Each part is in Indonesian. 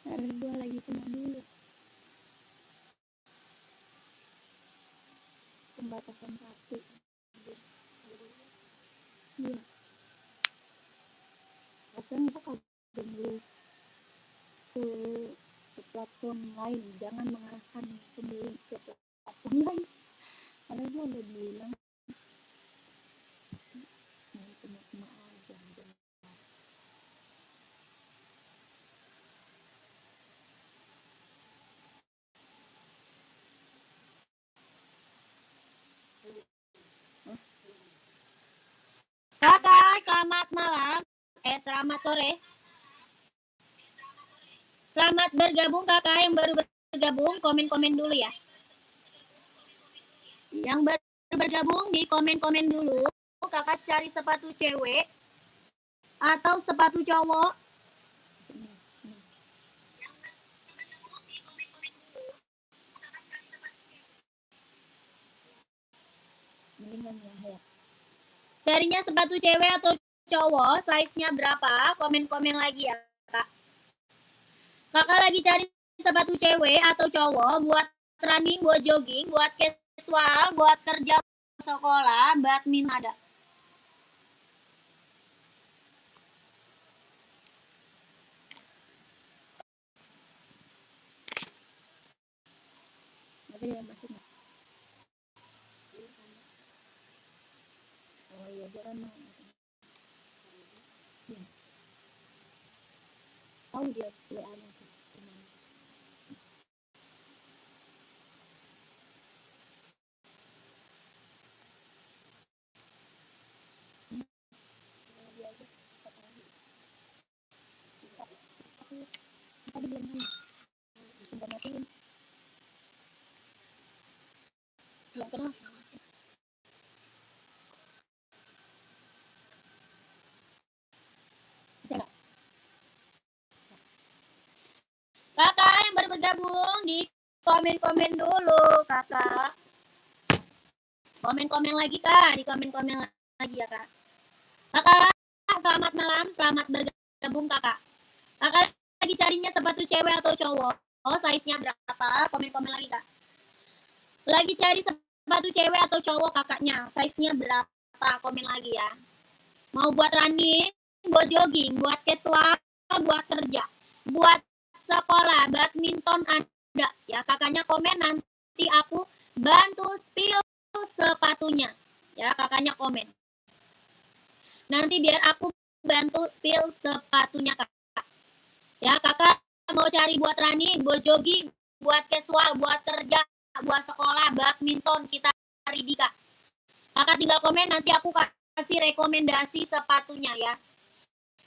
Karena gue lagi kena dulu pembatasan 1. Iya. Rasanya gue kagak dulu ke platform lain, jangan mengarahkan pembeli ke platform lain. Karena gue udah bilang cuma aja jelas. Kakak, selamat malam. Selamat sore. Selamat bergabung kakak yang baru bergabung, komen-komen dulu ya. Yang baru bergabung di komen-komen dulu. Kakak cari sepatu cewek atau sepatu cowok. Mendingan ya. Carinya sepatu cewek atau cowok, size-nya berapa? Komen-komen lagi ya, Kak. Kakak lagi cari sepatu cewek atau cowok buat running, buat jogging, buat casual, buat kerja, sekolah, badminton ada. Ada yang masuk nggak? Oh iya, dia kan ya. Tahu dia WA-nya tuh. Tadi belum nanya. Sudah matiin. Belum kenal. Bisa nggak? Kakak yang baru bergabung di komen-komen dulu, kakak. Komen-komen lagi kak, di komen-komen lagi ya kak. Kakak, selamat malam, selamat bergabung kakak. Kakak lagi carinya sepatu cewek atau cowok? Oh, size-nya berapa? Komen-komen lagi kak. Lagi cari sepatu cewek atau cowok kakaknya? Size-nya berapa? Komen lagi ya. Mau buat running, buat jogging, buat casual, buat kerja, buat sekolah, badminton ada. Ya kakaknya komen, nanti aku bantu spill sepatunya. Ya kakaknya komen. Nanti biar aku bantu spill sepatunya kak. Ya kakak mau cari buat running, buat jogging, buat casual, buat kerja, buat sekolah, badminton, kita cari di kak. Kakak tinggal komen, nanti aku kasih rekomendasi sepatunya ya.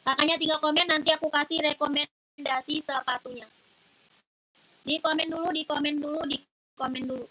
Kakaknya tinggal komen, nanti aku kasih rekomendasi sepatunya. Di komen dulu, di komen dulu, di komen dulu.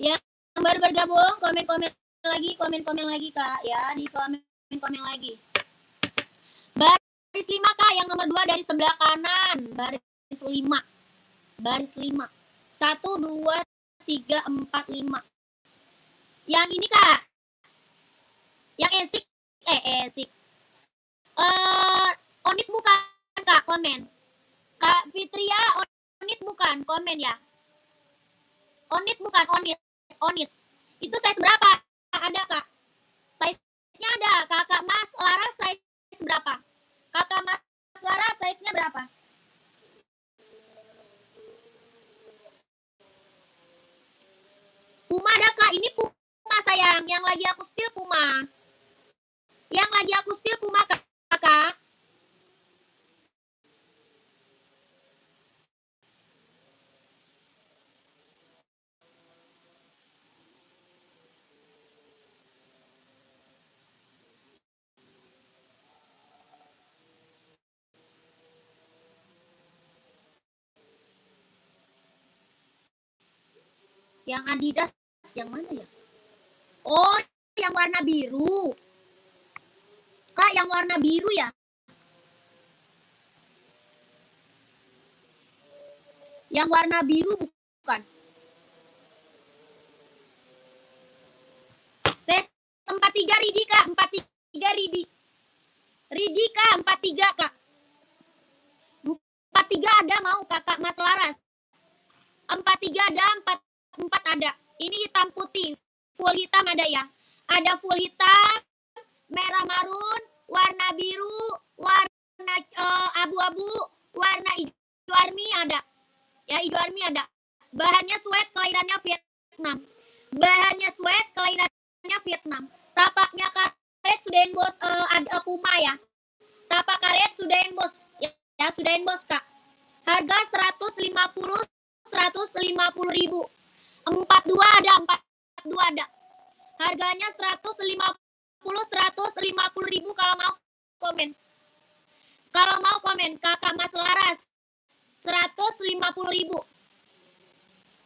Yang baru bergabung, komen-komen lagi kak ya, di komen-komen lagi. Baris 5 kak, yang nomor 2 dari sebelah kanan, baris 5. Baris 5. 1, 2, 3, 4, 5. Yang ini kak, yang esik, esik. Onit bukan kak, komen. Kak Fitria, onit bukan, komen ya. Onit bukan, onit. Itu size berapa? Ada kak? Size-nya ada. Kakak Mas Lara size berapa? Kakak Mas Lara size-nya berapa? Puma ada kak, ini Puma sayang. Yang lagi aku spill Puma. Yang lagi aku spill Puma kakak. Yang Adidas yang mana ya? Oh, yang warna biru. Kak, yang warna biru ya? Yang warna biru bukan? Saya 43 Ridi Kak, 43 Ridi. Ridi Kak, 43 Kak. 43 ada mau Kakak Mas Laras. 43 ada, 44 ada. Ini hitam putih. Full hitam ada ya. Ada full hitam, merah marun, warna biru, warna abu-abu, warna hijau army ada. Ya, hijau army ada. Bahannya sweat, kelahirannya Vietnam. Bahannya sweat, kelahirannya Vietnam. Tapaknya karet sudah embos ada Puma ya. Tapak karet sudah embos ya, sudah embos Kak. Harga 150 ribu. 42 ada, 42 ada. Harganya 150 ribu kalau mau komen. Kalau mau komen Kakak Mas Laras 150 ribu.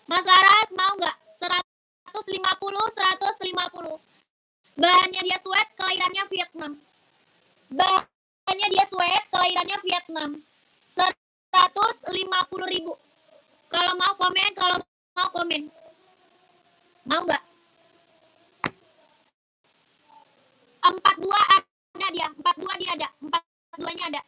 Mas Laras mau nggak? 150. Bahannya dia sweat, kelahirannya Vietnam. Bahannya dia sweat, kelahirannya Vietnam. 150 ribu. Kalau mau komen, kalau mau komen. Mau nggak? 42 ada dia, 42 dia ada, 42-nya ada.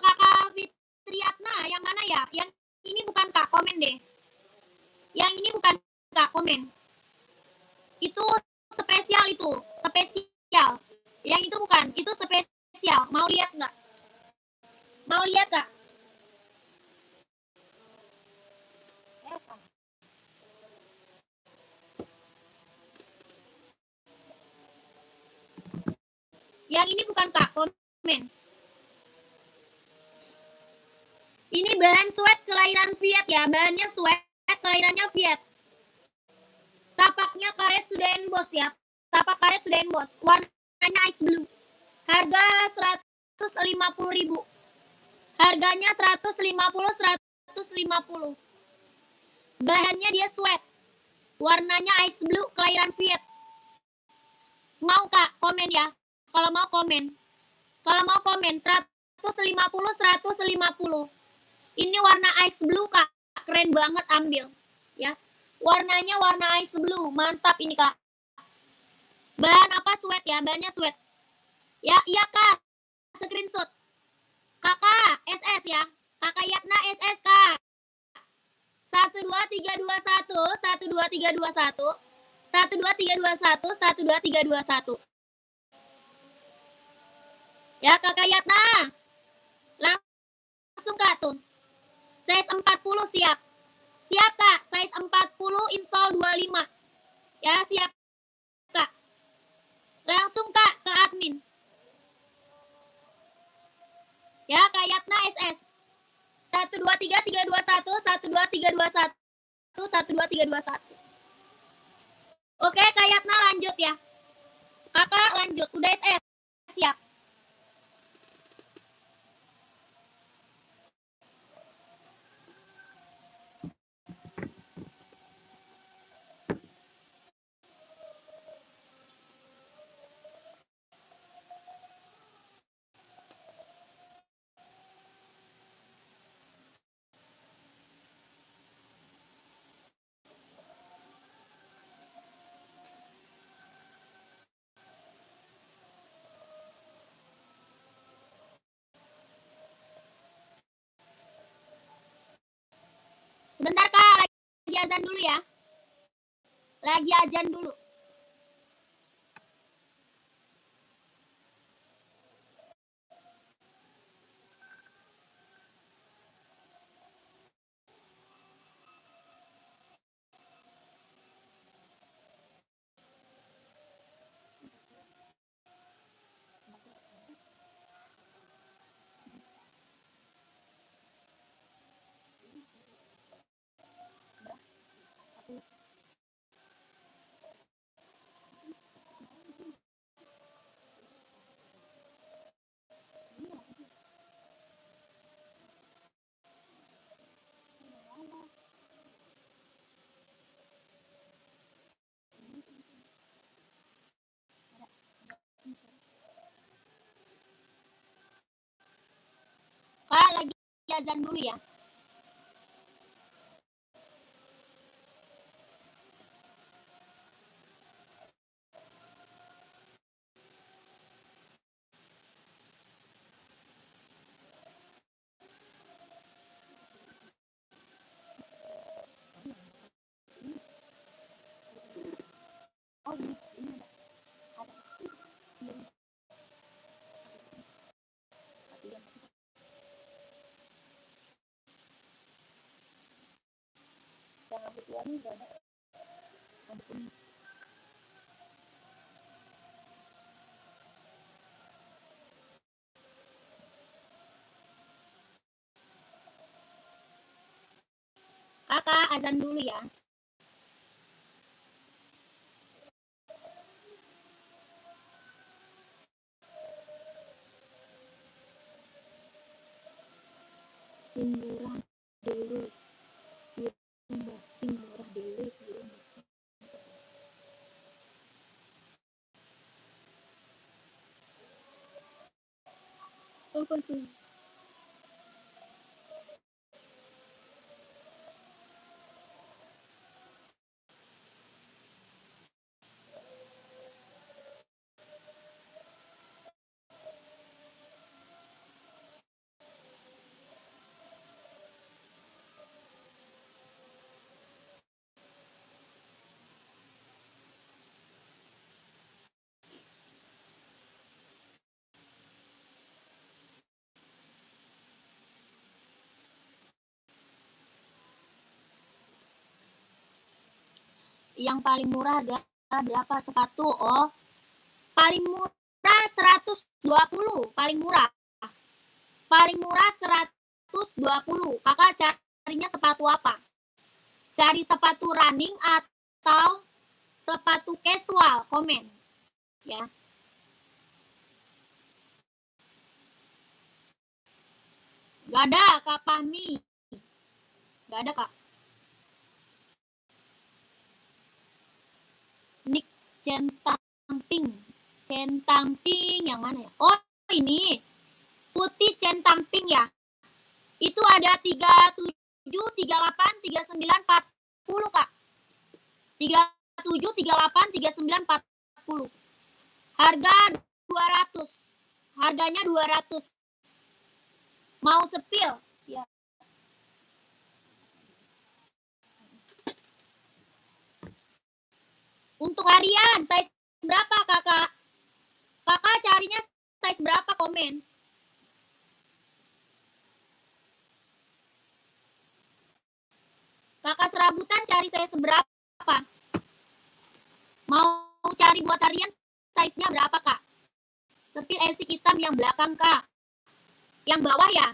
Kakak Fitriatna, yang mana ya? Yang ini bukan Kak, komen deh. Yang ini bukan Kak, komen. Itu spesial itu, spesial. Yang itu bukan, itu spesial. Mau lihat nggak? Mau lihat Kak? Yang ini bukan Kak, komen. Ini bahan sweat kelahiran Viet ya, bahannya sweat, kelahirannya Viet. Tapaknya karet sudah embos ya. Tapak karet sudah embos. Warnanya ice blue. Harga 150 ribu. Harganya 150. Bahannya dia sweat. Warnanya ice blue, kelahiran Viet. Mau Kak, komen ya. Kalau mau komen. Kalau mau komen 150. Ini warna ice blue Kak. Keren banget, ambil ya. Warnanya warna ice blue. Mantap ini Kak. Bahan apa? Sweat ya, bahannya sweat. Ya, iya Kak. Screenshot. Kakak SS ya. Kakak Yatna SS Kak. 12321 12321 12321 12321. Ya Kakak Yatna. Langsung Kak tuh. Size 40 siap. Siap Kak, size 40 insole 25. Ya siap Kak. Langsung Kak ke admin. Ya Kak Yatna SS. 12321 12321 12321. Oke Kak Yatna lanjut ya. Kakak lanjut, udah SS. Siap. Sebentar Kak, lagi azan dulu ya. Lagi azan dulu. azan dulu ya. Oh ini ada. Yang rambut warna juga ada. Rambut kuning. Kakak azan dulu ya. Sim murah dulu. Sim murah dulu. Apa tuh? Yang paling murah harga berapa sepatu? Oh, paling murah 120, paling murah. Paling murah 120. Kakak carinya sepatu apa? Cari sepatu running atau sepatu casual? Komen ya. Gak ada Kak Fahmi. Gak ada Kak. Nick Centamping. Centamping yang mana ya? Oh ini. Putih Centamping ya. Itu ada 37, 38, 39, 40 Kak. 37, 38, 39, 40. Harga 200. Harganya 200. Mau sepil? Ya. Untuk harian, size berapa kakak? Kakak carinya size berapa? Komen. Kakak serabutan cari size berapa? Mau cari buat harian size-nya berapa kak? Sepil esik hitam yang belakang kak. Yang bawah ya?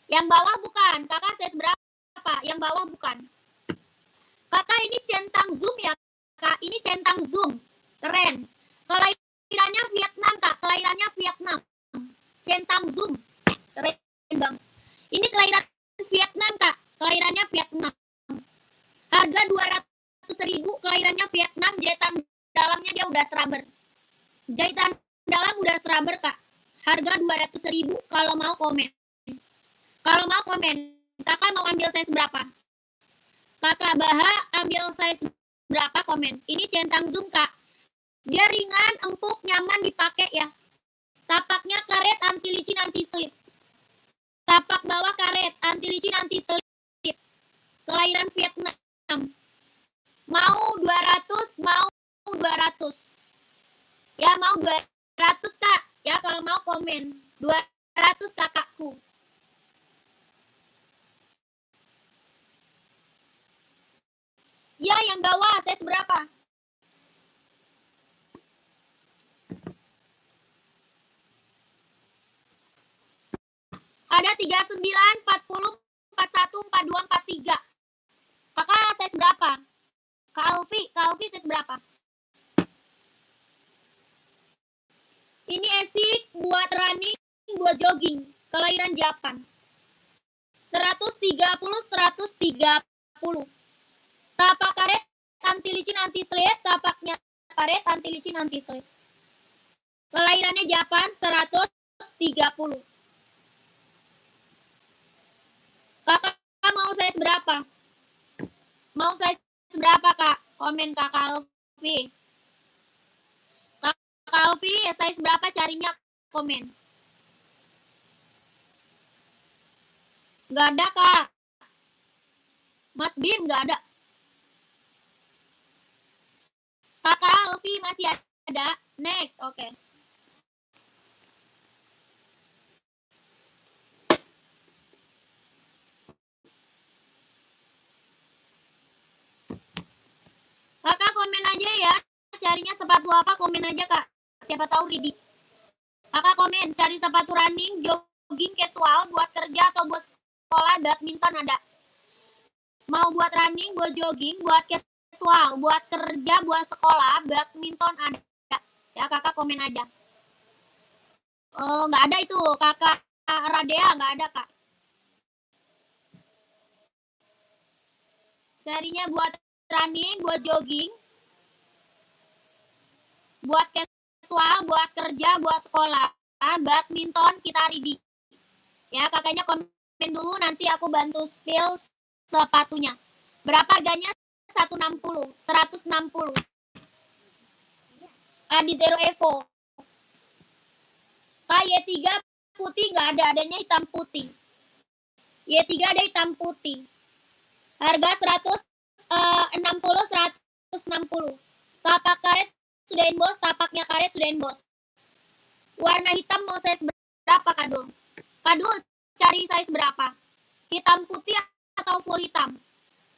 Yang bawah bukan. Kakak size berapa? Yang bawah bukan. Kakak ini centang zoom ya kak. Ini centang zoom. Keren. Kelahirannya Vietnam kak. Kelahirannya Vietnam. Centang zoom. Keren bang. Ini kelahiran Vietnam kak. Kelahirannya Vietnam. Harga 200.000. Kelahirannya Vietnam. Jahitan dalamnya dia udah strabber. Jahitan dalam udah strabber kak. Harga 200.000. Kalau mau komen. Kalau mau komen. Kakak mau ambil size berapa? Kakak Baha ambil size berapa? Komen. Ini centang zoom kak. Dia ringan, empuk, nyaman dipakai ya. Tapaknya karet, anti licin, anti slip. Tapak bawah karet, anti licin, anti slip. Kelahiran Vietnam. Mau 200, mau 200. Ya mau 200 kak. Ya kalau mau komen. 200 kakakku. Ya yang bawah size berapa? Ada 39, 40, 41, 42, 43. Kakak size berapa? Kak Alfi size berapa? Ini esik buat running, buat jogging. Kelahiran Japan. 130, 130. Tapak karet, anti licin, anti slip. Tapaknya karet, anti licin, anti slip. Kelahirannya Japan, 130. Kakak mau size berapa? Mau size berapa, Kak? Komen Kakak Alfi. Kakak Alfi size berapa carinya? Komen. Nggak ada, Kak. Mas Bim nggak ada. Kakak Alfi masih ada. Next, oke. Okay. Kakak komen aja ya. Carinya sepatu apa, komen aja, Kak. Siapa tahu Ridi. Kakak komen, cari sepatu running, jogging casual, buat kerja atau buat sekolah, badminton ada. Mau buat running, buat jogging, buat casual, buat kerja, buat sekolah, badminton ada. Ya, kakak komen aja. Nggak ada itu, kakak Radea nggak ada, Kak. Carinya buat running, buat jogging, buat casual, buat kerja, buat sekolah, badminton kita Ridi. Ya, kakaknya komen dulu, nanti aku bantu spill sepatunya. Berapa harganya? 160, 160. Di Zero Evo. Y3 putih nggak ada, adanya hitam putih. Y3 ada hitam putih. Harga 160, 160. Tapak karet sudah emboss, tapaknya karet sudah emboss. Warna hitam mau size berapa, Kadul? Kadul, cari size berapa? Hitam putih atau full hitam?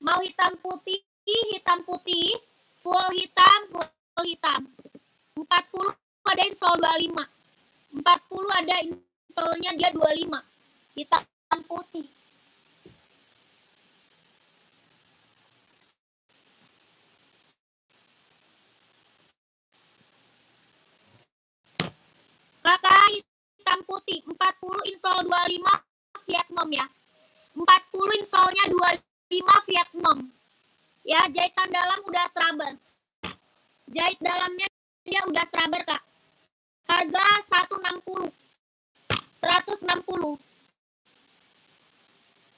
Mau hitam putih, full hitam, full hitam. 40 ada insole 25. 40 ada insole-nya dia 25. Hitam putih. Kakak hitam putih 40 insole 25 Vietnam ya. 40 insole-nya 25 Vietnam. Ya, jahitan dalam udah strabber. Jahit dalamnya dia udah strabber, Kak. Harga 160. 160.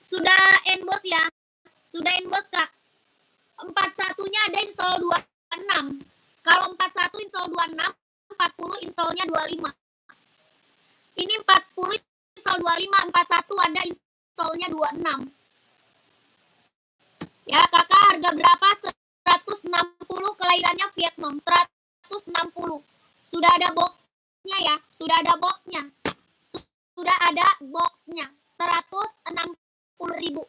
Sudah emboss ya. Sudah emboss, Kak. 41-nya ada insole 26. Kalau 41 insole 26, 40 insole-nya 25. Ini 40 insole 25, 41 ada insole-nya 26. Ya, kakak harga berapa? 160, kelahirannya Vietnam. 160. Sudah ada boxnya ya. Sudah ada boxnya. Sudah ada boxnya. 160.000.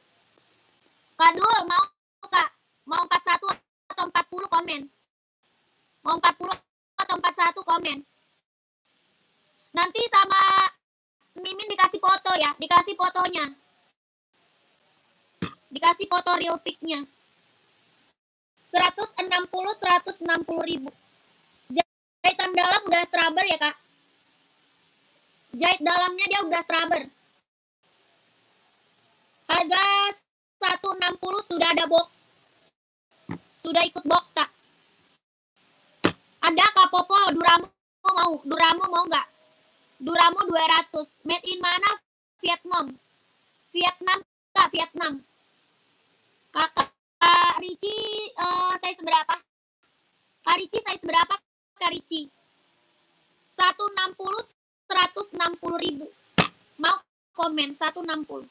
Kadul mau, Kak? Mau 41 atau 40 komen. Mau 40 atau 41 komen. Nanti sama Mimin dikasih foto ya. Dikasih fotonya. Dikasih foto real pic-nya. 160.000. Jahitan dalam udah strabber ya, Kak. Jahit dalamnya dia udah strabber. Harga 160 sudah ada box. Sudah ikut box, Kak. Ada Kak Popo, Duramo mau. Duramo mau nggak? Duramo 200. Made in mana? Vietnam. Vietnam, Kak, Vietnam. Kakak Ricci size berapa? Kak Ricci size berapa, Kak Ricci? 160, 160.000. Mau komen 160.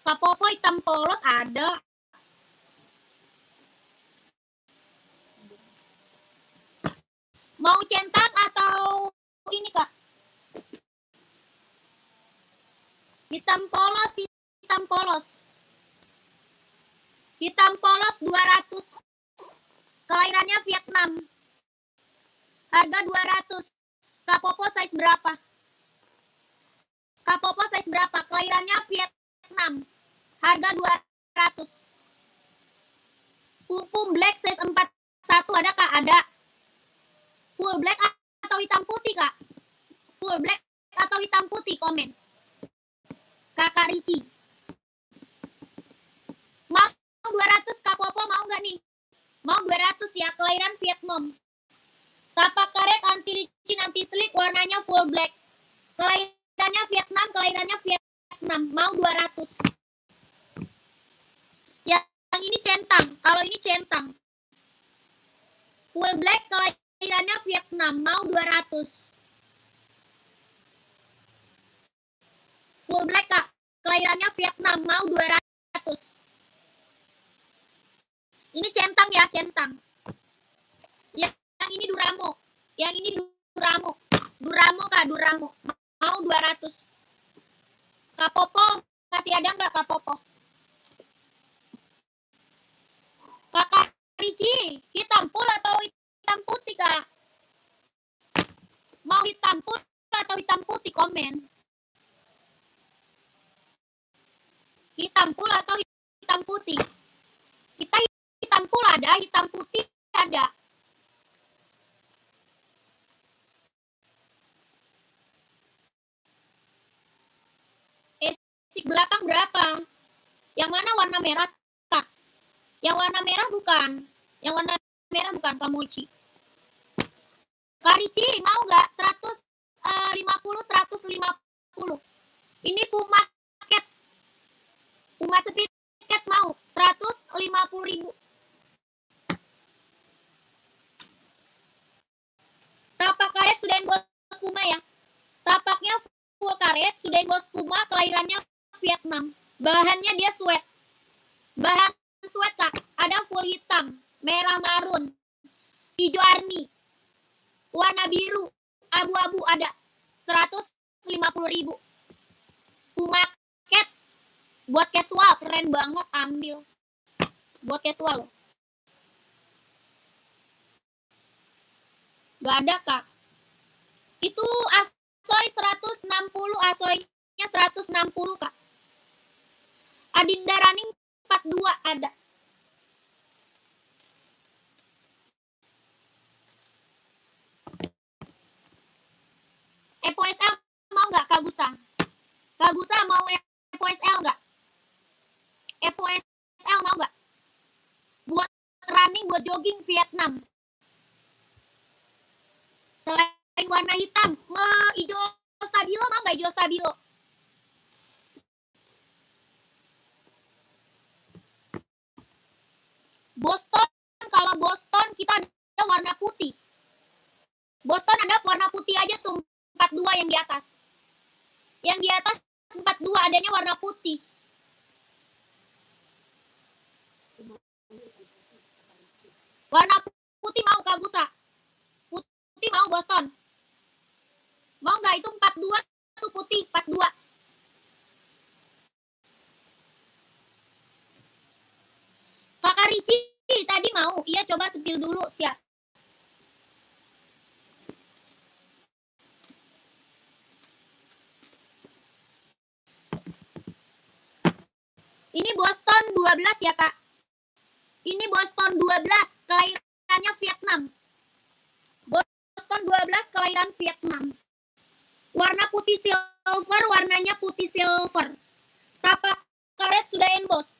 Kak Popo hitam polos ada. Mau centang atau ini, Kak? Hitam polos, hitam polos. Hitam polos 200. Kelahirannya Vietnam. Harga 200. Kak Popo size berapa? Kak Popo size berapa? Kelahirannya Vietnam. Harga 200. Pupum black size 41 ada, Kak? Ada. Full black atau hitam putih, Kak? Full black atau hitam putih, komen. Kakak Ricci. Mau 200 Kak Popo, mau nggak nih? Mau 200 ya, kelahiran Vietnam. Tapak karet anti licin anti slip, warnanya full black. Kelahirannya Vietnam, mau 200. Yang ini centang, kalau ini centang. Full black, kelahirannya Vietnam, mau 200. Full black Kak, kelahirannya Vietnam, mau 200. Ini centang ya, centang. Yang ini Duramo. Yang ini Duramo. Kak, Duramo. Mau 200. Kak Popo, kasih ada nggak Kak Popo? Kakak Ricci, hitam full atau hitam putih Kak? Mau hitam full atau hitam putih, komen. Hitam full atau hitam putih? Kita hitam full ada, hitam putih ada. Esik belakang berapa? Yang mana warna merah Kak? Yang warna merah bukan. Yang warna merah bukan Kak Mochi. Kak Ricci mau nggak? 150. Ini Puma Cat. Puma Speed Cat mau 150.000. Tapak karet sudah bos Puma ya. Tapaknya full karet, sudah bos Puma, kelahirannya Vietnam. Bahannya dia sweat. Bahan sweat Kak. Ada full hitam, merah marun, hijau army, warna biru, abu-abu ada. 150.000. Puma Cat. Buat casual, keren banget, ambil. Buat casual. Gak ada Kak. Itu Asoy 160, Asoynya 160 Kak. Adinda Running 42 ada. Evo SL mau nggak Kak Gusa? Kak Gusa mau Evo SL nggak? Evo SL mau nggak? Buat running, buat jogging Vietnam. Selain warna hitam, hijau stabilo mau nggak hijau stabilo? Boston, kalau Boston kita ada warna putih. Boston ada warna putih aja tuh, 42 yang di atas. Yang di atas 42 adanya warna putih. Warna putih mau Kak Gusa? Putih mau Boston? Mau nggak? Itu 42 tuh putih, 42. Kakak Ricci tadi mau? Iya, coba spill dulu, siap. Ini Boston 12 ya Kak. Ini Boston 12, kelahirannya Vietnam. Boston 12, kelahiran Vietnam. Warna putih silver, warnanya putih silver. Tapak karet sudah emboss.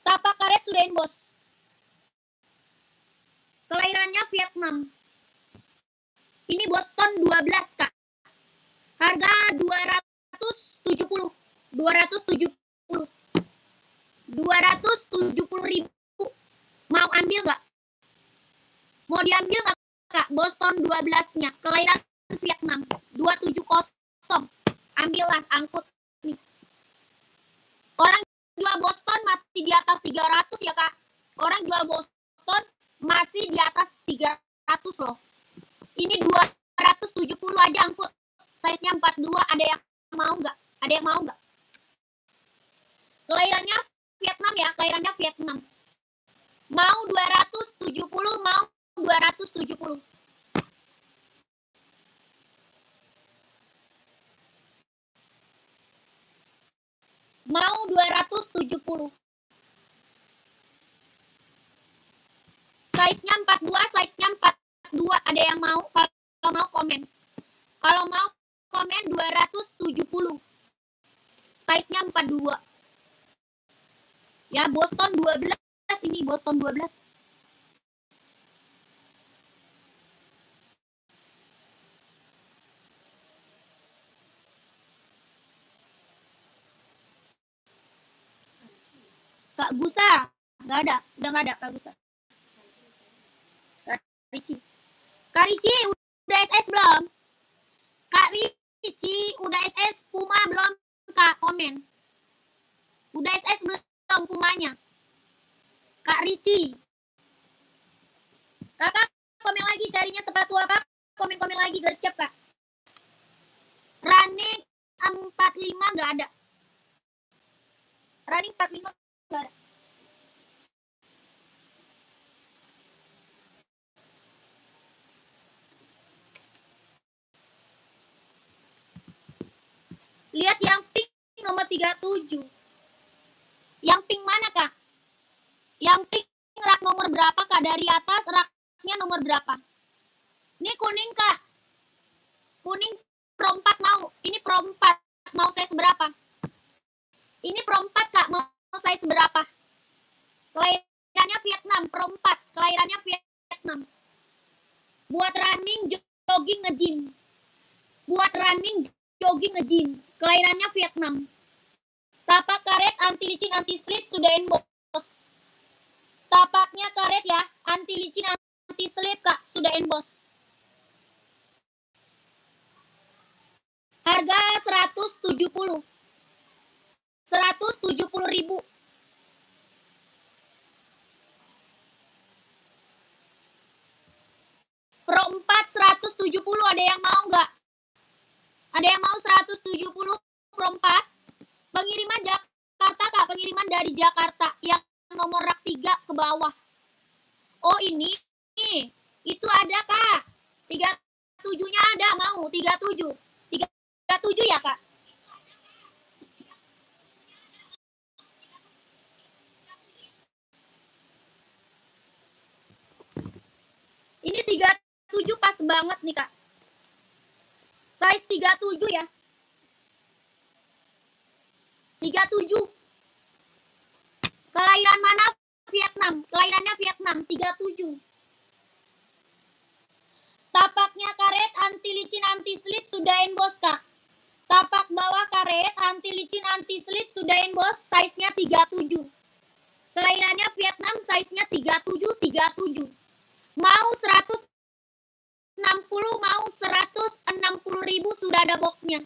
Tapak karet sudah emboss. Kelahirannya Vietnam. Ini Boston 12 Kak. Harga 270. 270.000. Mau ambil nggak? Mau diambil nggak Kak? Boston 12-nya, kelahiran Vietnam. 270. Ambillah, angkut nih. Orang jual Boston masih di atas 300 ya Kak. Orang jual Boston masih di atas 300 loh. Ini 270 aja angkut. Size-nya 42, ada yang mau nggak? Ada yang mau nggak? Kelahirannya Vietnam ya, kelahirannya Vietnam. Mau 270, mau 270. Mau 270. Size-nya 42, size-nya 42. Ada yang mau? Kalau mau komen. Kalau mau komen 270. size-nya 42. Ya, Boston 12 ini, Boston 12. Kak Gusa, nggak ada, udah nggak ada Kak Gusa. Kak Ricci, udah SS belum? Kak Ricci, udah SS Puma belum? Kak, komen. Udah SS belum Pumanya? Kak Ricci. Kakak, komen lagi carinya sepatu apa? Komen-komen lagi, gercep Kak. Running 45 nggak ada. Running 45 nggak ada. Lihat yang pink nomor 37. Yang pink mana Kak? Yang pink rak nomor berapa Kak? Dari atas raknya nomor berapa? Ini kuning Kak. Kuning Pro 4 mau. Ini Pro 4 mau size berapa? Ini Pro 4 Kak, mau size berapa? Kelahirannya Vietnam, Pro 4. Kelahirannya Vietnam. Buat running, jogging, nge-gym. Buat running, jogging, nge-gym. Kelahirannya Vietnam. Tapak karet, anti licin, anti slip, sudah emboss. Tapaknya karet ya, anti licin, anti slip Kak, sudah emboss. Harga 170. 170.000. Pro 4 170, ada yang mau nggak? Ada yang mau 170 Pro 4? Pengiriman Jakarta Kak, pengiriman dari Jakarta yang nomor rak 3 ke bawah. Oh ini, itu ada Kak. 37-nya ada, mau 37. 37 ya Kak? Ini 37 pas banget nih Kak. Size 37 ya. 37. Kelahiran mana? Vietnam. Kelahirannya Vietnam. 37. Tapaknya karet, anti licin, anti slip, sudah emboss Kak. Tapak bawah karet, anti licin, anti slip, sudah emboss. Size-nya 37. Kelahirannya Vietnam, size-nya 37, 37. Mau 160, mau 160.000, sudah ada boxnya.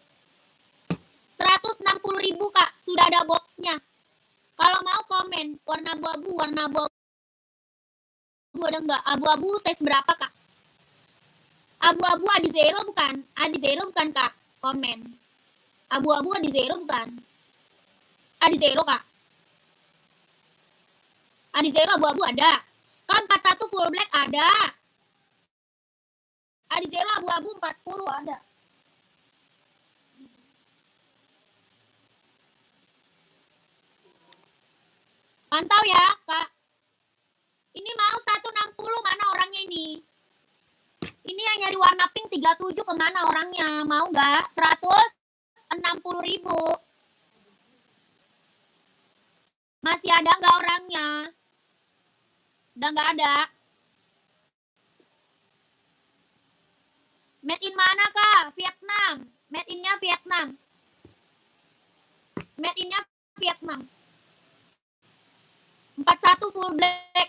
160.000 Kak, sudah ada boxnya. Kalau mau komen, warna abu-abu, warna abu-abu ada nggak? Abu-abu size berapa Kak? Abu-abu Adi Zero bukan? Adi Zero bukan Kak? Komen. Abu-abu Adi Zero bukan? Adi Zero Kak? Adi Zero abu-abu ada. Kan 41 full black ada. Adi Zero abu-abu 40 ada. Pantau ya Kak. Ini mau 160, mana orangnya ini? Ini yang nyari warna pink 37, kemana orangnya? Mau nggak? 160.000. Masih ada nggak orangnya? Udah nggak ada. Made in mana Kak? Vietnam. Made in-nya Vietnam. Made in-nya Vietnam. 41 full black.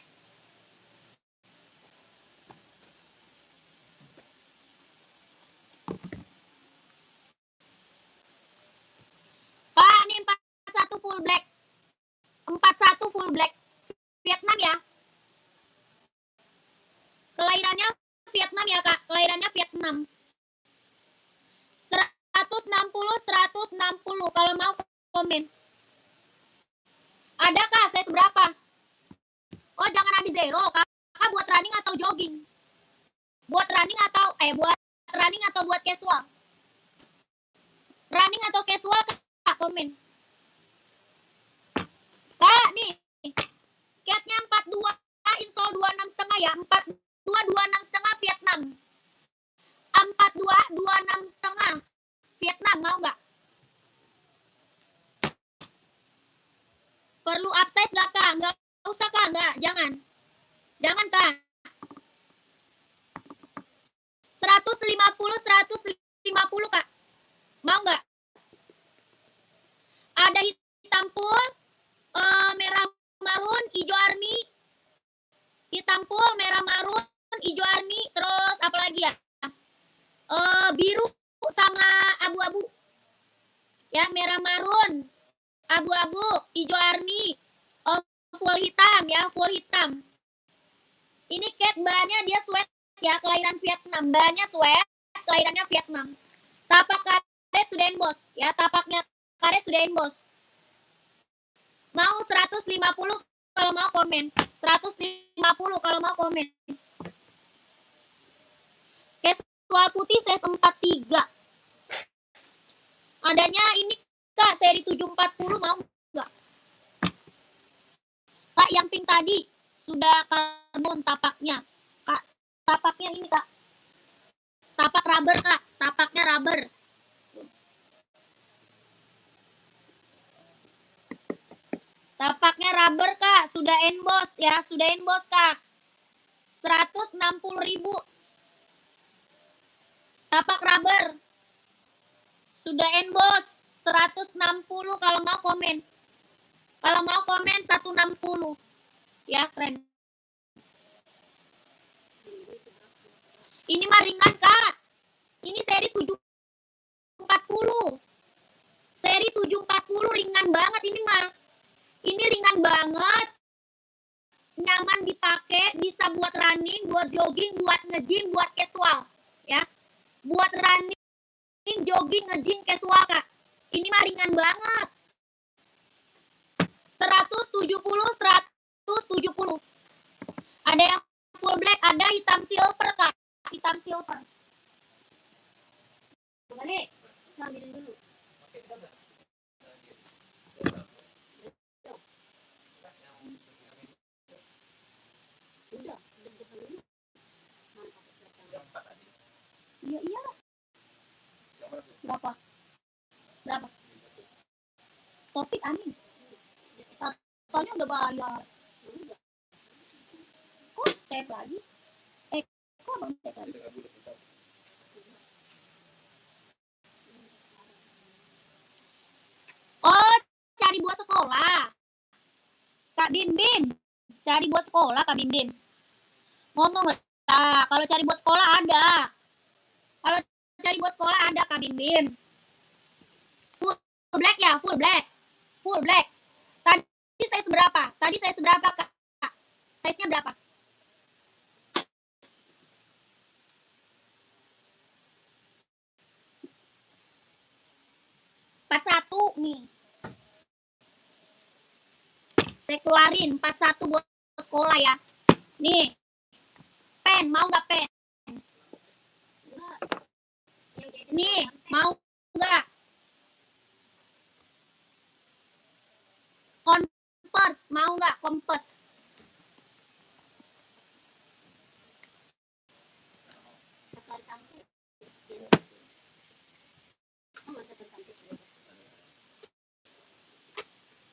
Pak, ini 41 full black. 41 full black. Vietnam ya. Kelahirannya Vietnam ya Kak. Kelahirannya Vietnam. 160, 160. Kalau mau komen. Ada Kak, size berapa? Oh, jangan Adi Zero. Kakak buat running atau jogging? Buat running atau buat running atau buat casual? Running atau casual Kak, komen. Kak, nih. Catnya 42, insole 26,5 ya. 42, 26,5 Vietnam. 42, 26,5 Vietnam, mau nggak? Perlu upsize nggak kak? Nggak usah kak, nggak, jangan. Jangan kak. 150 kak. Mau nggak? Ada hitam full, merah marun, hijau army. Hitam full, merah marun, hijau army, terus apa lagi ya? Biru sama abu-abu. Ya, merah marun, abu-abu, hijau army, full hitam ya, full hitam. Ini cat bahannya dia sweat ya, kelahiran Vietnam. Bahannya sweat, kelahirannya Vietnam. Tapak karet sudah emboss ya, tapaknya karet sudah emboss. Mau 150 kalau mau komen. 150 kalau mau komen. Casual putih size 43. Adanya ini kak, seri 740 mau nggak? Kak, yang pink tadi sudah karbon tapaknya. Kak, tapaknya ini kak. Tapak rubber kak, tapaknya rubber. Tapaknya rubber kak, sudah emboss ya, sudah emboss kak. 160.000. Tapak rubber. Sudah emboss 160 kalau mau komen. Kalau mau komen 160. Ya, keren. Ini mah ringan kak. Ini seri 740. Seri 740 ringan banget ini mah. Ini ringan banget. Nyaman dipakai, bisa buat running, buat jogging, buat nge-gym, buat casual. Ya. Buat running, jogging, nge-gym, casual kak. Ini mah ringan banget. 170. Ada yang full black, ada hitam silver kak. Hitam silver. Balik, ambilin dulu. Iya, iya. Berapa? Topik aneh. Tanya udah bayar. Kok tap lagi? Kok abang tap lagi? Oh, cari buat sekolah. Kak Bim Bim. Cari buat sekolah Kak Bim Bim. Ngomong lah, kalau cari buat sekolah ada. Kalau cari buat sekolah ada Kak Bim Bim. Full black ya, full black. Full black. Tadi size berapa? Tadi size berapa Kak? Size-nya berapa? satu nih. Saya keluarin 41 buat sekolah ya. Nih. Pen, mau nggak pen? Nih, mau nggak? Kompers, mau nggak kompers?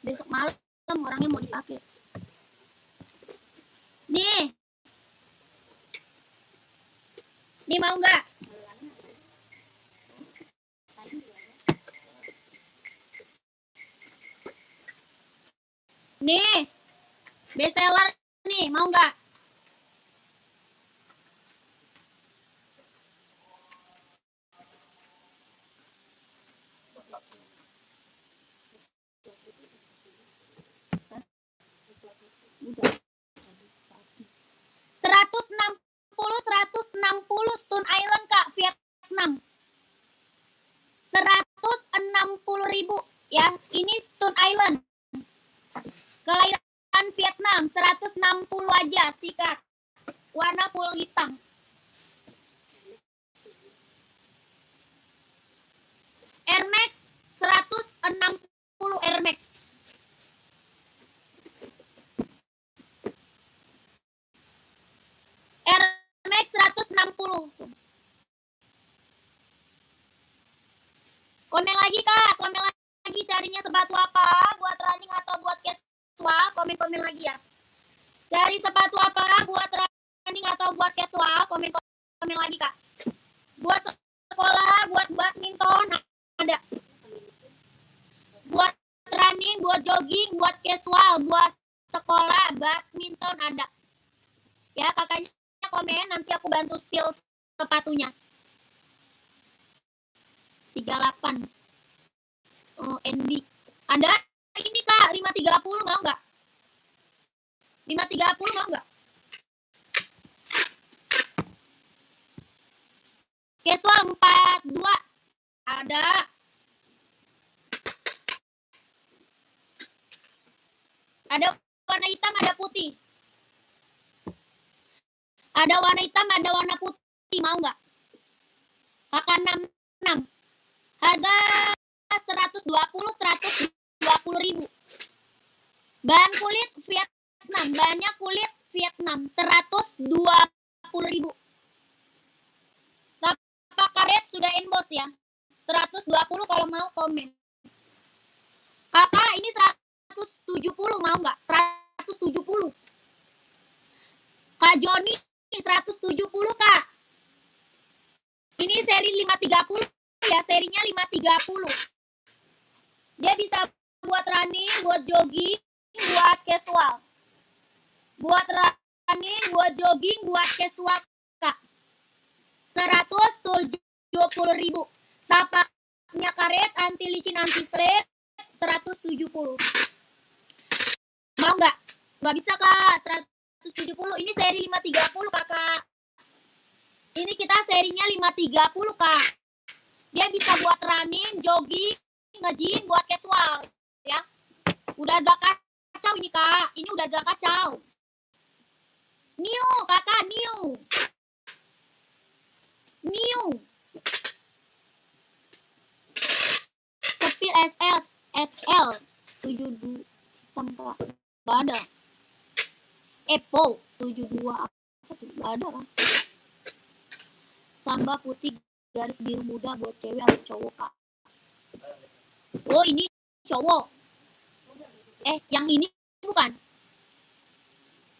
Besok malam orangnya mau dipakai. Nih. Nih mau nggak? Nih. Best seller nih, mau nggak? Udah. 160 Stone Island kak, Vietnam. 160.000 ya. Ini Stone Island. Kelahiran Vietnam, 160 aja sikat. Warna full hitam. Air Max 160 Air Max. Air Max 160. Komen lagi kak, komen lagi carinya sepatu apa, buat running atau buat casual. casual, komen-komen lagi ya. Cari sepatu apa buat running atau buat casual, komen-komen lagi kak. Buat sekolah, buat badminton ada. Buat running, buat jogging, buat casual, buat sekolah, badminton ada. Ya kakaknya komen, nanti aku bantu spill sepatunya. 38 NB ada ini kak 530 mau nggak? 530 mau nggak? Casual 42 ada. Ada warna hitam, ada putih. Ada warna hitam, ada warna putih, mau nggak? Kakak 66. Harga 120 ribu. Bahan kulit Vietnam, bahannya kulit Vietnam 120 ribu. Tapak karet sudah emboss ya. 120 kalau mau komen. Kakak ini 170 mau nggak? 170. Kak Joni 170 kak. Ini seri 530 ya, serinya 530. Dia bisa buat running, buat jogging, buat casual. Buat running, buat jogging, buat casual kak. 170 ribu. Tapaknya karet, anti licin, anti slip 170. Mau nggak? Nggak bisa kak, 170. Ini seri 530 kakak. Ini kita serinya 530 kak. Dia bisa buat running, jogging, nge-gym, buat casual ya. Udah agak kacau ini kak. Ini udah agak kacau. New kakak, new. Sepil SL 72 tempat. Gak ada. Epo 72 apa tuh? Gak ada kan? Samba putih garis biru muda buat cewek atau cowok kak? Oh ini cowok. Yang ini bukan.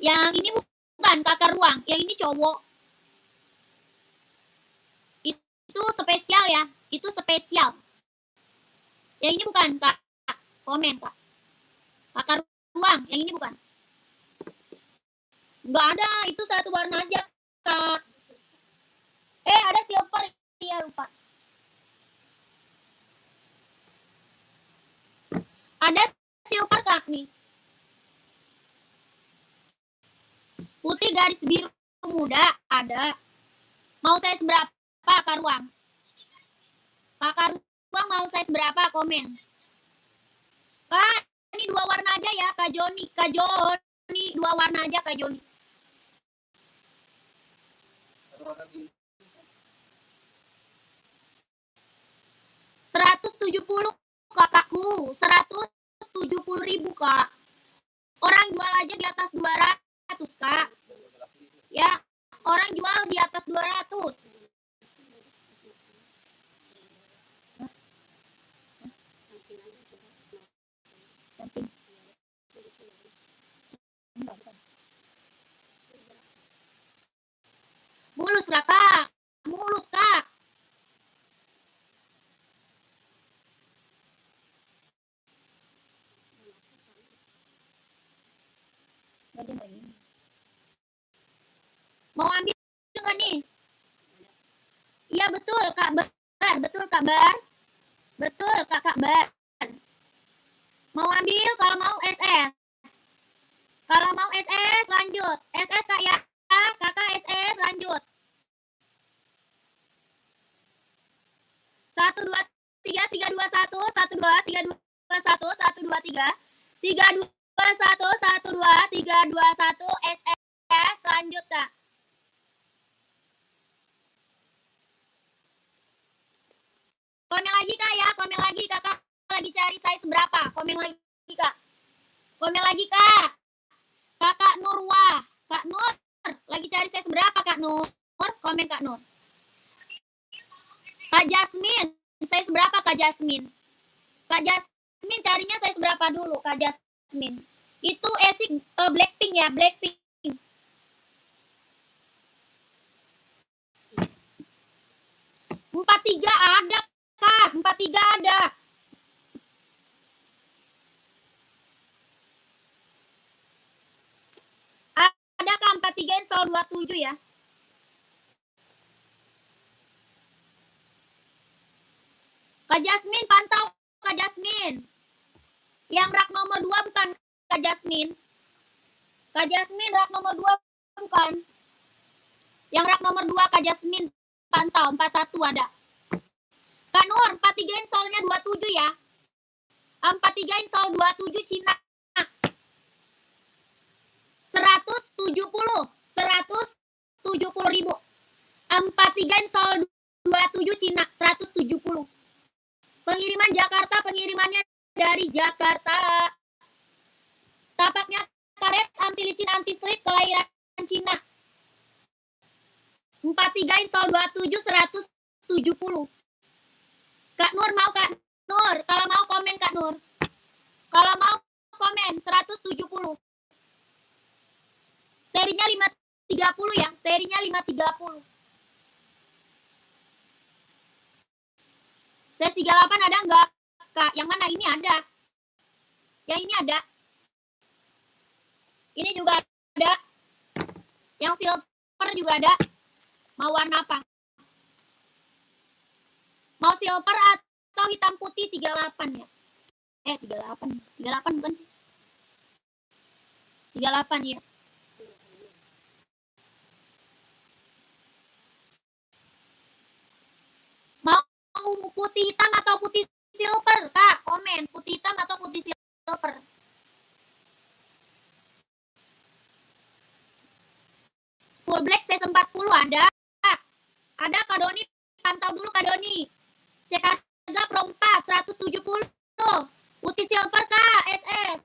Yang ini bukan kakak ruang. Yang ini cowok. Itu spesial ya. Itu spesial. Yang ini bukan kak. Komen kak. Kakak ruang. Yang ini bukan. Nggak ada. Itu satu warna aja kak. Ada silver. Iya lupa. Ada silver kak nih. Putih garis biru muda ada. Mau size berapa kak ruang? Kakak ruang mau size berapa? Komen. Kak, ini 2 warna aja ya Kak Joni. Kak Joni 2 warna aja Kak Joni. $170 kakakku. 170 ribu kak. Orang jual aja di atas 200 kak. Ya, orang jual di atas 200. Mulus lah kak. Mulus kak. Mau ambil nggak nih? Iya betul kak Bar. Betul kak Bar. Betul kakak Bar. Mau ambil kalau mau SS. Kalau mau SS lanjut. SS kak ya. Kakak SS lanjut. 1 2 3 3 2 1 1 2 3 2 1 1 2 3 3 2 1 1 2 3 2 1 SS lanjut kak. Komen lagi kak ya, komen lagi kakak lagi cari size berapa? Komen lagi kak. Komen lagi kak. Kakak Nurwah, Kak Nur lagi cari size berapa Kak Nur? Komen Kak Nur. Kak Jasmine, size berapa Kak Jasmine? Kak Jasmine carinya size berapa dulu Kak Jasmine? Itu Asics Blackpink ya, Blackpink. 43 ada, Kak. 43 ada. Ada Kak 43 yang soal 27 ya. Kak Jasmine pantau, Kak Jasmine. Yang rak nomor 2 bukan Kak Jasmine. Kak Jasmine rak nomor 2 bukan. Yang rak nomor 2 Kak Jasmine pantau 41 ada. Kak Nur 43 soalnya 27 ya. 43 soal 27 Cina. 170 ribu. 43 soal 27 Cina 170. Pengiriman Jakarta, pengirimannya dari Jakarta. Tapaknya karet anti licin anti slip kelahiran Cina. 43 soal 27 170. Kak Nur mau Kak Nur, kalau mau komen Kak Nur. Kalau mau komen 170. Serinya 530 ya, serinya 530. Ses 38 ada enggak? Kak, yang mana? Ini ada. Yang ini ada. Ini juga ada. Yang silver juga ada. Mau warna apa? Mau silver atau hitam putih 38 ya? 38. 38 bukan sih? 38 ya. Mau putih hitam atau putih silver, Kak? Komen, putih hitam atau putih silver. Full black size 40 ada. Ada Kak Doni, pantau dulu Kak Doni. Cek harga Pro 4 170. Putih silver Kak, SS.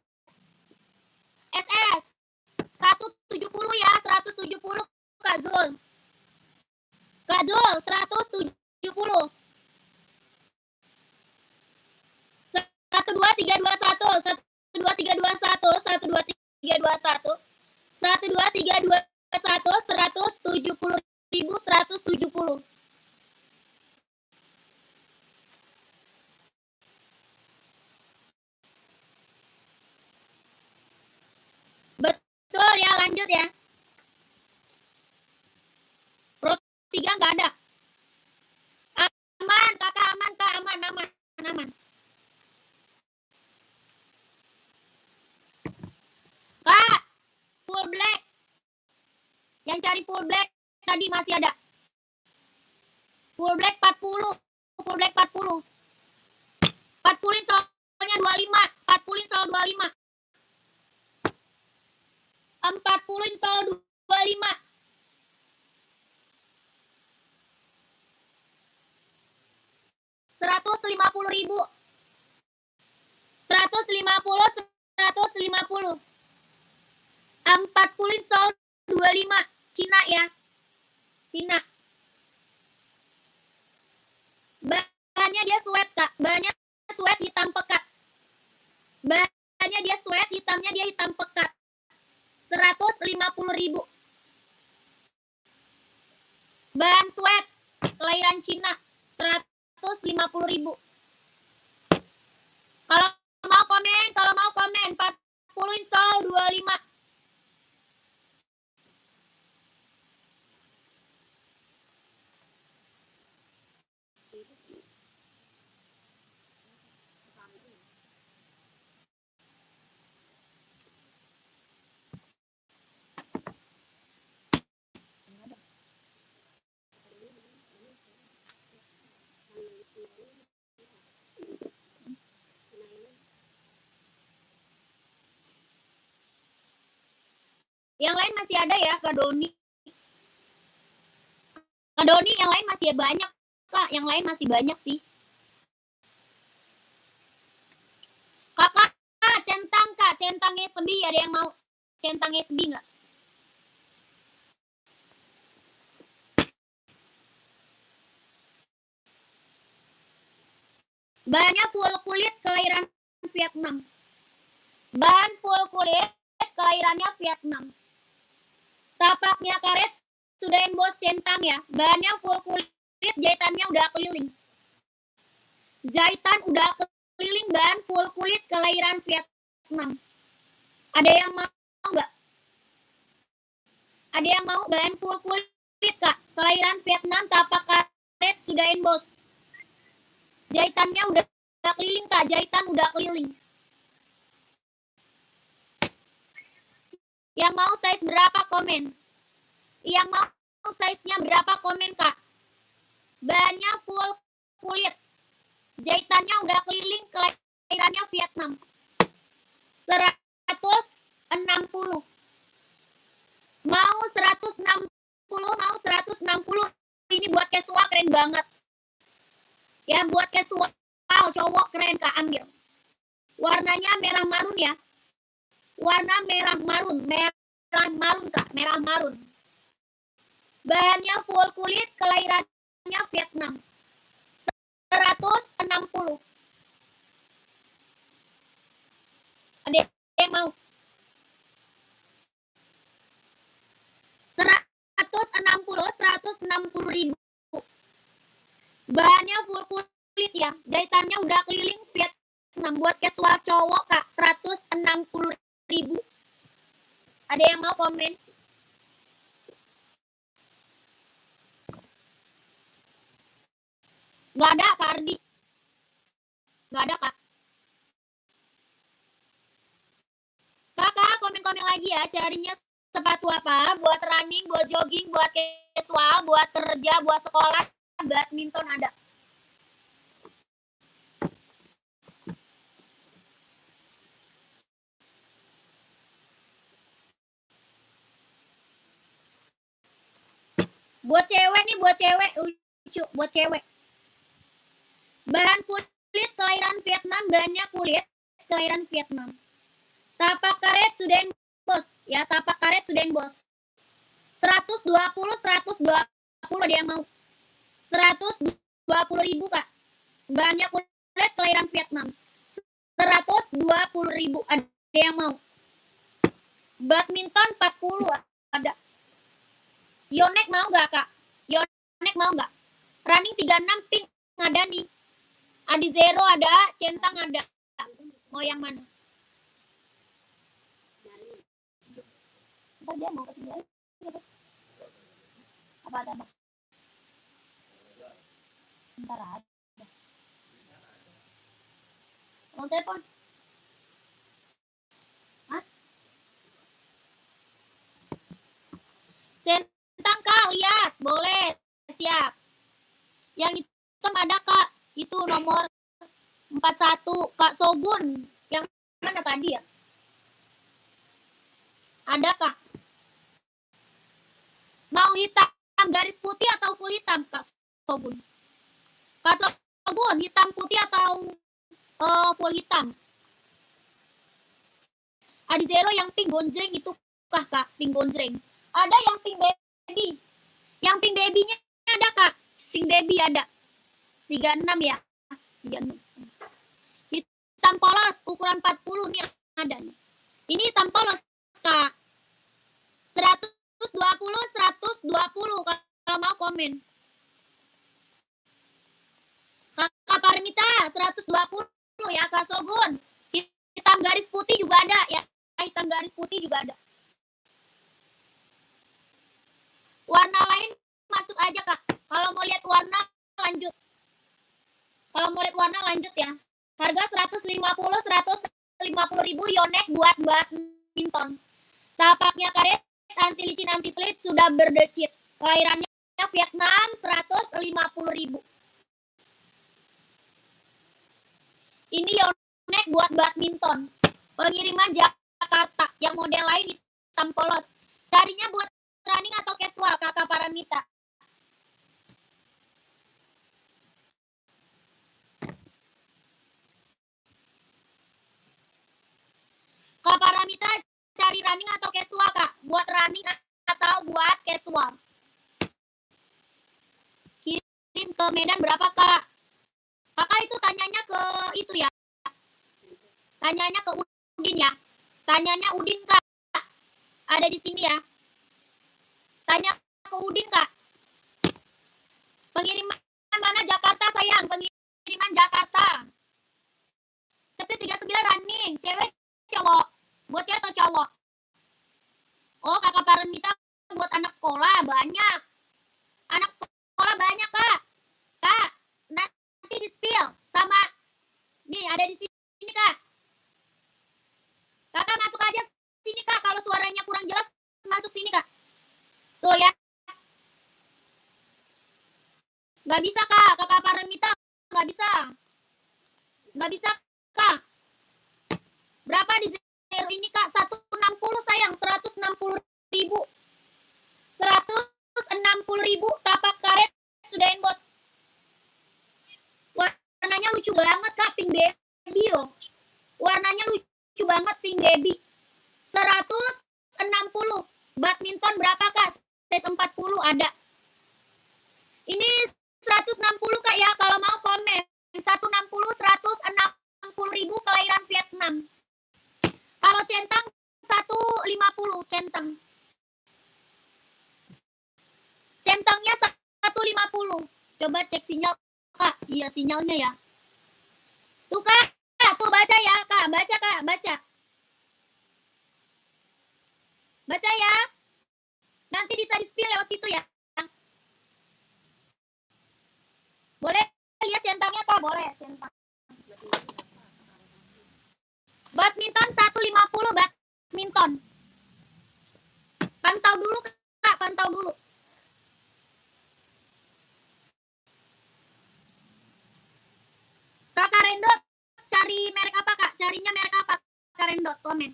SS 170 ya, 170 Kak Zul. Kak Zul 170. 12321 12321 12321 12321 170.170. Betul ya, lanjut ya. Pro 3 nggak ada. Aman, Kakak aman, Kak aman, aman, aman. Kak, full black. Yang cari full black tadi masih ada. Full black 40. Full black 40. 40 soalnya 25. 40 soal 25. 40 soal 25. 150.000. 150, 150. 40 soal 25. Cina ya. Cina. Bahannya dia sweat, Kak. Bahannya sweat hitam pekat. Bahannya dia sweat, hitamnya dia hitam pekat. 150.000. Bahan sweat kelahiran Cina 150.000. Kalau mau komen 40 soal 25. Yang lain masih ada ya, Kak Doni. Kak Doni, yang lain masih banyak, Kak. Yang lain masih banyak sih. Kakak, centang, Kak. Centang SB, ada yang mau centang SB nggak? Bahannya full kulit kelahiran Vietnam. Ban full kulit, kelahirannya Vietnam. Tapaknya karet, sudah emboss centang ya. Bahannya full kulit, jahitannya udah keliling. Jahitan udah keliling, bahan full kulit, kelahiran Vietnam. Ada yang mau nggak? Ada yang mau bahan full kulit, Kak? Kelahiran Vietnam, tapak karet, sudah emboss. Jahitannya udah keliling, Kak. Jahitan udah keliling. Yang mau size berapa komen? Yang mau size-nya berapa komen, Kak? Bahannya full kulit. Jahitannya udah keliling, kelahirannya Vietnam. 160. Mau 160, mau 160. Ini buat casual keren banget. Ya, buat casual cowok keren, Kak, ambil. Warnanya merah marun ya. Warna merah marun, Kak, merah marun. Bahannya full kulit, kelahirannya Vietnam. 160. Ada yang mau? 160 ribu. Bahannya full kulit ya. Jahitannya udah keliling Vietnam. Buat casual cowok, Kak, 160 ribu. Ada yang mau komen? Gak ada, Kak Ardi. Gak ada, Kak. Kakak komen-komen lagi ya. Carinya sepatu apa? Buat running, buat jogging, buat casual, buat kerja, buat sekolah, badminton ada. Buat cewek nih, buat cewek lucu, buat cewek. Bahan kulit, kelahiran Vietnam, bahannya kulit, kelahiran Vietnam. Tapak karet sudah emboss ya, tapak karet sudah emboss. 120, 120 ada yang mau? 120 ribu, Kak. Bahannya kulit, kelahiran Vietnam. 120 ribu ada yang mau? Badminton 40 ada. Yonex mau nggak, Kak? Yonex mau nggak? Running 36 pink ada nih. Adi Zero ada, centang ada. Mau yang mana? Ntar dia mau kesini lagi. Apa ada? Ntar ada. Mau telepon? Hah? Centang, Kak, lihat. Boleh. Siap. Yang hitam ada, Kak. Itu nomor 41. Kak Sobun. Yang mana tadi ya? Ada, Kak. Mau hitam garis putih atau full hitam, Kak Sobun? Kak Sobun, hitam putih atau full hitam? Ada Zero yang pink gonjreng itu kah, Kak? Pink gonjreng. Ada yang pink baby. Yang pink babynya ada, Kak. Pink baby ada. 36 ya. 36. Hitam polos ukuran 40 nih ada nih. Ini hitam polos, Kak. 120 kalau mau komen. Kakak Parmita 120 ya, Kak Sogun. Hitam garis putih juga ada ya. Hitam garis putih juga ada. Warna lain masuk aja, Kak. Kalau mau lihat warna lanjut. Kalau mau lihat warna lanjut ya. Harga 150 ribu Yonex buat badminton. Tapaknya karet, anti licin, anti slip, sudah berdecit. Kelahirannya Vietnam 150 ribu. Ini Yonex buat badminton. Pengiriman Jakarta. Yang model lain hitam polos. Carinya buat running atau casual, Kakak Paramita? Kak Paramita cari running atau casual, Kak? Buat running atau buat casual? Kirim ke Medan berapa, Kak? Kakak itu tanyanya ke itu ya. Tanyanya ke Udin ya. Tanyanya Udin, Kak. Ada di sini ya. Tanya ke Udin, Kak. Pengiriman mana Jakarta, sayang? Pengiriman Jakarta. Septi 39 running. Cewek, cowok? Buat cewek atau cowok? Oh, kakak Parenita buat anak sekolah. Banyak. Anak sekolah banyak, Kak. Kak, nanti di spill sama... Nih, ada di sini, Kak. Kakak masuk aja sini, Kak. Kalau suaranya kurang jelas, masuk sini, Kak. Tuh ya. Nggak bisa, Kak. Kakak Parenita nggak bisa. Nggak bisa, Kak. Berapa di zero ini, Kak? 160, sayang. 160.000. 160.000 tapak karet sudah bos. Warnanya lucu banget, Kak. Pink baby loh. Warnanya lucu banget, pink baby. 160. Badminton berapa, Kak? Size 40 ada. Ini 160, Kak ya. Kalau mau komen. 160.000 kelahiran Vietnam. Kalau centang 150 centang. Centangnya 150. Coba cek sinyal, Kak. Iya, sinyalnya ya. Tuh, Kak. Tuh baca ya, Kak. Baca, Kak. Baca. Baca ya. Nanti bisa di-spill lewat situ ya. Boleh lihat centangnya, Kak? Boleh, centang. Badminton 150 badminton. Pantau dulu, Kak. Pantau dulu. Kakak Rendot, cari merek apa, Kak? Carinya merek apa, Kak Rendot? Komen.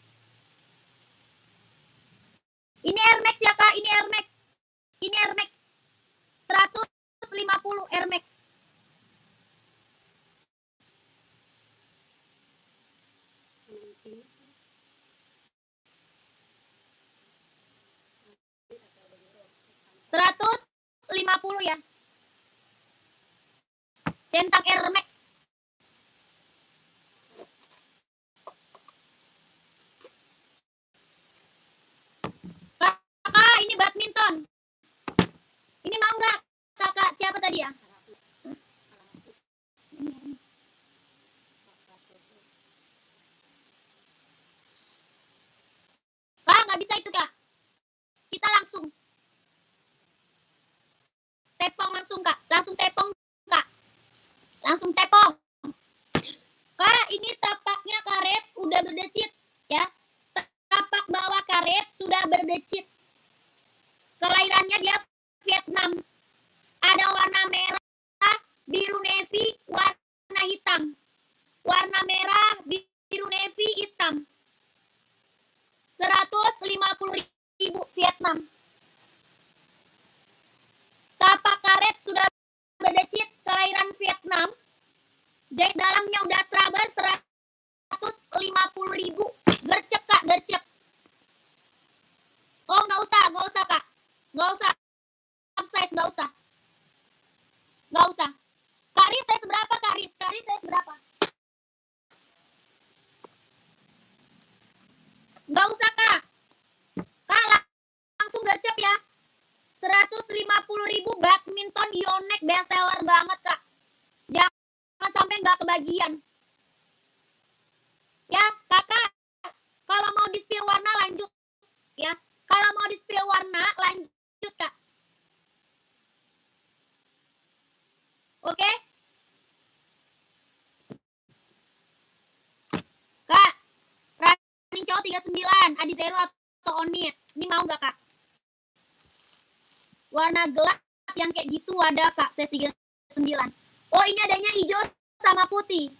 Ini Air Max ya, Kak. Ini Air Max. Ini Air Max. 150 Air Max. $150 ya. Centang Air Max. Kakak, ini badminton. Ini mau nggak, Kakak? Siapa tadi ya? Kak, nggak bisa itu, Kak. Kita langsung. Tepong langsung, Kak. Langsung tepong, Kak. Langsung tepong. Kak, ini tapaknya karet udah berdecit, ya. Tapak bawah karet sudah berdecit. Kelahirannya dia Vietnam. Ada warna merah, biru navy, warna hitam. Warna merah, biru navy, hitam. 150.000 Vietnam. Tapak karet sudah berdecit, kelahiran Vietnam. Jahit dalamnya udah straban, 150.000. Gercep, Kak, gercep. Oh, nggak usah, Kak. Nggak usah. Size, nggak usah. Nggak usah. Kak Riz, size berapa, Kak Riz? Kak Riz, size berapa? Nggak usah, Kak. Kak, langsung gercep ya. 150.000 badminton Yonex bestseller banget, Kak. Jangan sampai nggak kebagian. Ya, Kakak. Kalau mau di-spill warna lanjut. Ya, kalau mau di-spill warna lanjut, Kak. Oke? Kak, running cowok 39, Adi Zero atau Onit. Ini mau nggak, Kak? Warna gelap yang kayak gitu ada, Kak, size 39. Oh, ini adanya hijau sama putih.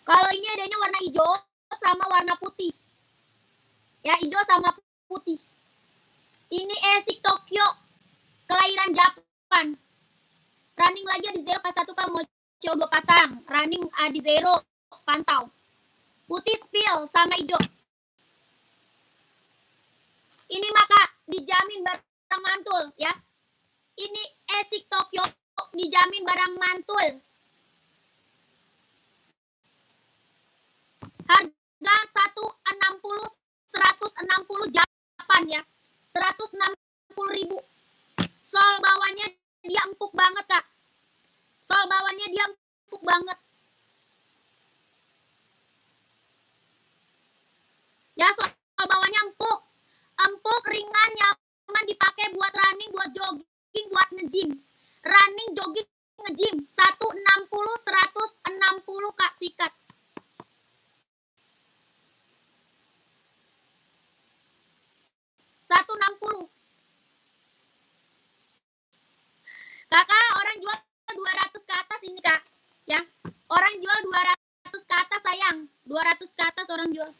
Kalau ini adanya warna hijau sama warna putih. Ya, hijau sama putih. Ini Esik Tokyo, kelahiran Japan. Running lagi Adi Zero pas 1, Kak, mau coba pasang. Running Adi Zero, pantau. Putih spill sama hijau. Ini maka dijamin barang mantul, ya. Ini Esik Tokyo dijamin barang mantul. Harga 160 160 Japan ya. 160.000. Sol bawahnya dia empuk banget, Kak. Sol bawahnya dia empuk banget. Ya, sol bawahnya empuk. Empuk, ringan, nyaman dipakai buat running, buat jogging, buat nge-gym. Running, jogging, nge-gym. 160, 160 Kak sikat. Kakak, orang jual 200 ke atas ini, Kak. Ya. Orang jual 200 ke atas, sayang. 200 ke atas orang jual.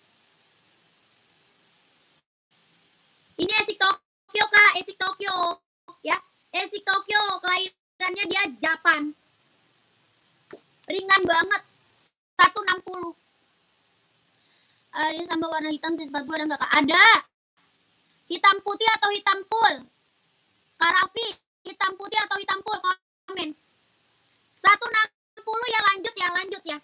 Ini Esik Tokyo, Kak. Esik Tokyo. Ya. Esik Tokyo. Kelahirannya dia Japan. Ringan banget. 160. Ini sama warna hitam sih sepatu ada nggak, Kak? Ada. Hitam putih atau hitam full? Kak Raffi, hitam putih atau hitam full? Komen. 160 ya, lanjut ya, lanjut ya.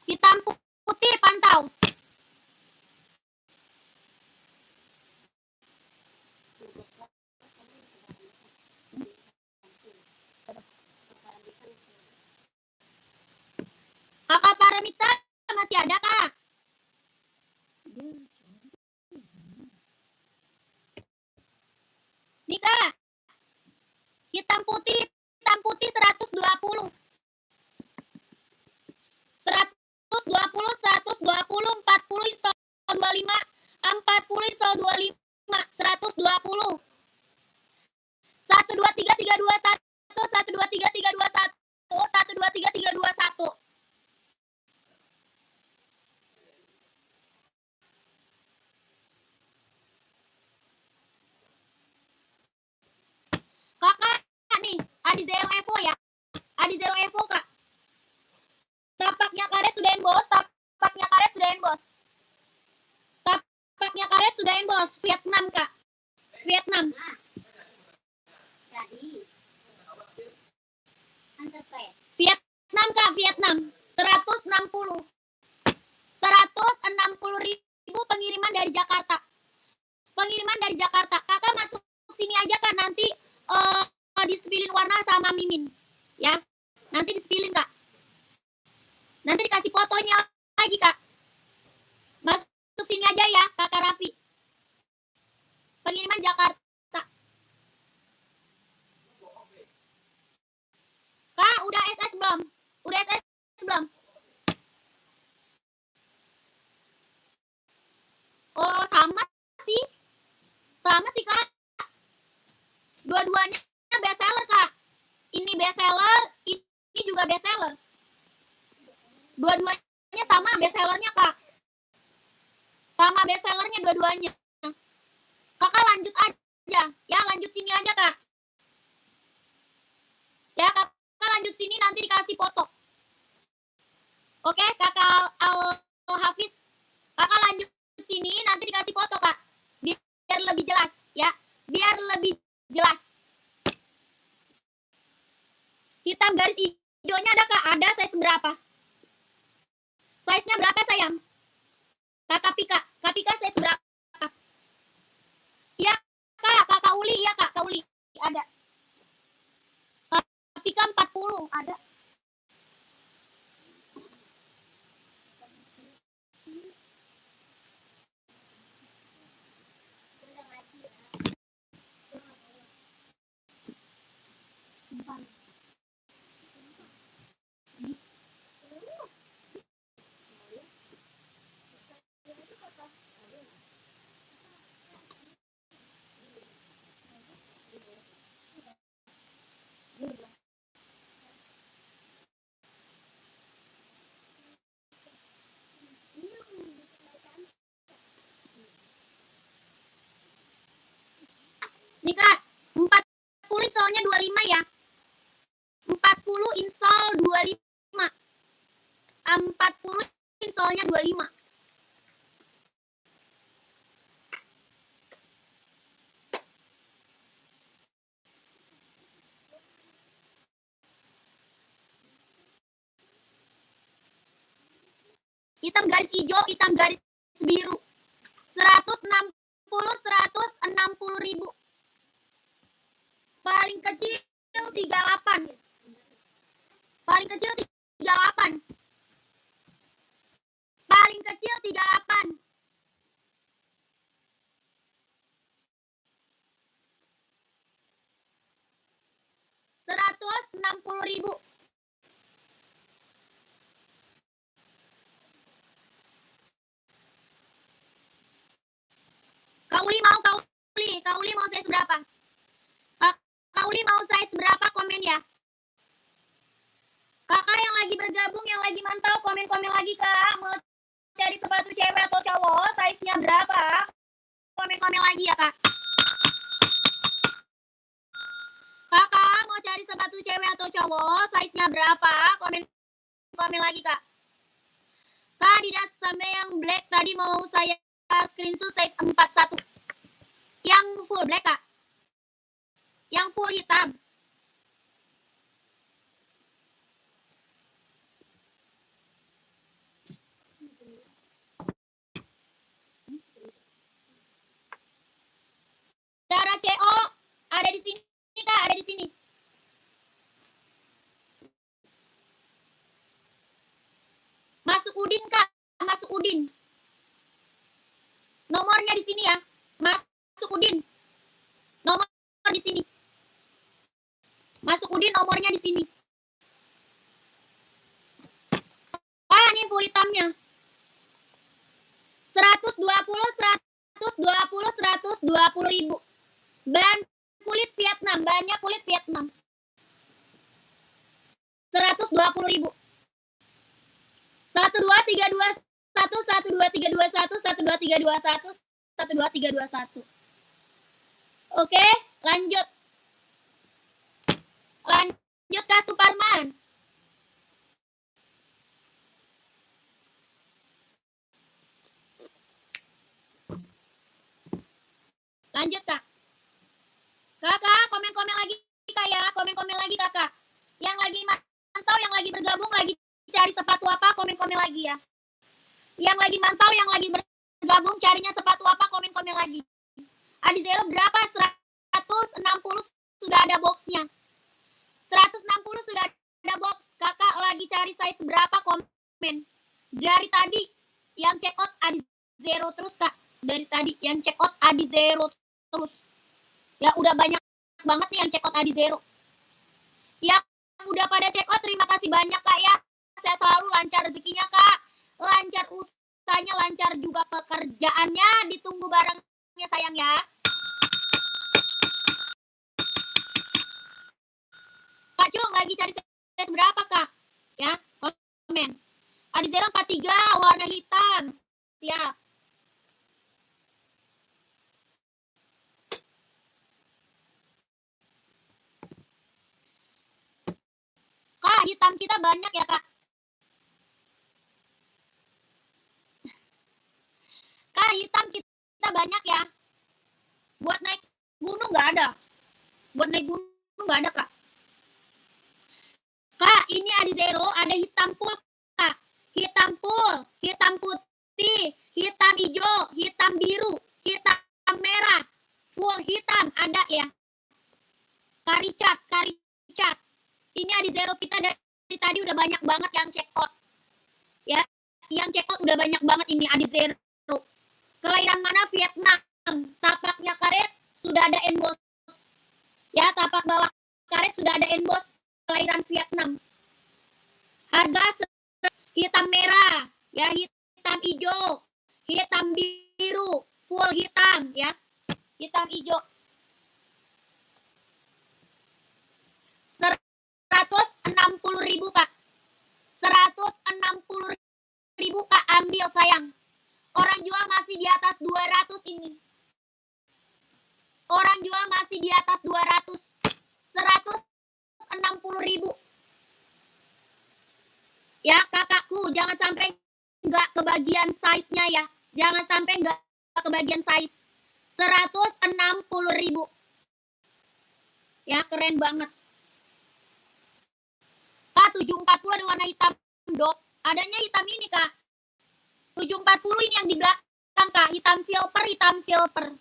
Hitam putih pantau. Kakak Paramita masih ada, Kak? Nih, Kak. Hitam putih 120. 120, 120, 40 insol 25, 40 insol 25, 120. 1 2 3 3 2 1, 1 2 3 3 2 1, 1 2 3 3 2 1. Kakak nih, Adi Zero Evo ya. Adi Zero Evo, Kak. Tapaknya karet sudah embos, tapaknya karet sudah embos. Tapaknya karet sudah embos, Vietnam, Kak. Vietnam. Vietnam, Kak, Vietnam. 160. 160.000 pengiriman dari Jakarta. Pengiriman dari Jakarta. Kakak masuk sini aja, Kak, nanti disepilin warna sama Mimin. Ya. Nanti disepilin, Kak. Nanti dikasih fotonya lagi, Kak. Masuk sini aja ya, Kakak Raffi. Pengiriman Jakarta. Kak, udah SS belum? Udah SS belum? Oh, sama sih. Sama sih, Kak. Dua-duanya best seller, Kak. Ini best seller, ini juga best seller. Dua-duanya sama best sellernya, Kak. Sama best sellernya dua-duanya. Kakak lanjut aja. Ya, lanjut sini aja, Kak. Ya, Kakak lanjut sini nanti dikasih foto. Oke, Kakak Al-Hafiz. Kakak lanjut sini nanti dikasih foto, Kak. Biar lebih jelas, ya. Biar lebih jelas. Hitam garis hijaunya ada, Kak? Ada, size berapa? Size-nya berapa, sayang? Kakak Pika. Kak Pika size berapa? Iya, Kak. Kakak Uli, iya, Kak. Kak Uli. Ada. Kak Pika 40. Ada. Nih, Kak. 40 insolnya 25 ya. 40 insol 25. 40 mungkin soalnya 25. Hitam garis hijau, hitam garis biru. 160 ribu. Paling kecil 38. Paling kecil 38. Paling kecil 38. Rp160.000. Kauli mau size berapa? Kauli mau size berapa, komen ya. Kakak yang lagi bergabung, yang lagi mantau, komen-komen lagi kak. Mau cari sepatu cewek atau cowok, size-nya berapa? Komen-komen lagi ya kak. Kakak mau cari sepatu cewek atau cowok, size-nya berapa? Komen lagi kak. Kak Adidas sampai yang black tadi mau saya screenshot size 41. Yang full black kak. Yang full hitam. Cara CO ada di sini kak, ada di sini. Masuk Udin kak, masuk Udin. Nomornya di sini ya. Masuk Udin. Nomor di sini. Masuk Udin, nomornya di sini. Ah, ini full hitamnya. 120 ribu. Bahan kulit Vietnam, bahannya kulit Vietnam. 120 ribu. 12321, 12321, 12321, 12321. Oke, lanjut. Lanjut Kak Suparman. Lanjut kak. Kakak komen-komen lagi kak ya, komen-komen lagi kakak. Yang lagi mantau, yang lagi bergabung, lagi cari sepatu apa, komen-komen lagi ya. Yang lagi mantau, yang lagi bergabung, carinya sepatu apa, komen-komen lagi. Adizero berapa? 160 sudah ada boxnya. 160 sudah ada box. Kakak lagi cari size berapa, komen. Dari tadi yang check out Adizero terus kak. Dari tadi yang check out Adizero terus. Ya udah banyak banget nih yang check out Adizero. Yang udah pada check out, terima kasih banyak kak ya. Saya selalu lancar rezekinya kak. Lancar usahanya, lancar juga pekerjaannya. Ditunggu barangnya sayang ya. Kak Cung lagi cari size berapa kak? Ya, komen. Adizero 43 warna hitam. Siap. Kak, hitam kita banyak ya kak. Kak, hitam kita banyak ya. Buat naik gunung nggak ada. Buat naik gunung nggak ada kak. Kak, ini Adizero ada hitam full kak. Hitam full, hitam putih, hitam hijau, hitam biru, hitam merah, full hitam ada ya. Karicat. Ini Adizero kita dari tadi udah banyak banget yang check out. Ya, yang check out udah banyak banget ini Adizero. Kelahiran mana? Vietnam. Tapaknya karet sudah ada emboss. Ya, tapak bawah karet sudah ada emboss. Kelahiran Vietnam. Harga hitam merah, ya, hitam hijau, hitam biru, full hitam ya. Hitam hijau. 160.000 kak. 160.000 kak, ambil sayang. Orang jual masih di atas 200 ini. Orang jual masih di atas 200. 160.000. Ya kakakku, jangan sampai nggak kebagian size-nya ya. Jangan sampai nggak kebagian size. 160.000. Ya, keren banget. Kak, 740 ada warna hitam, Dok. Adanya hitam ini, Kak. 740 ini yang di belakang, Kak. Hitam silver, hitam silver.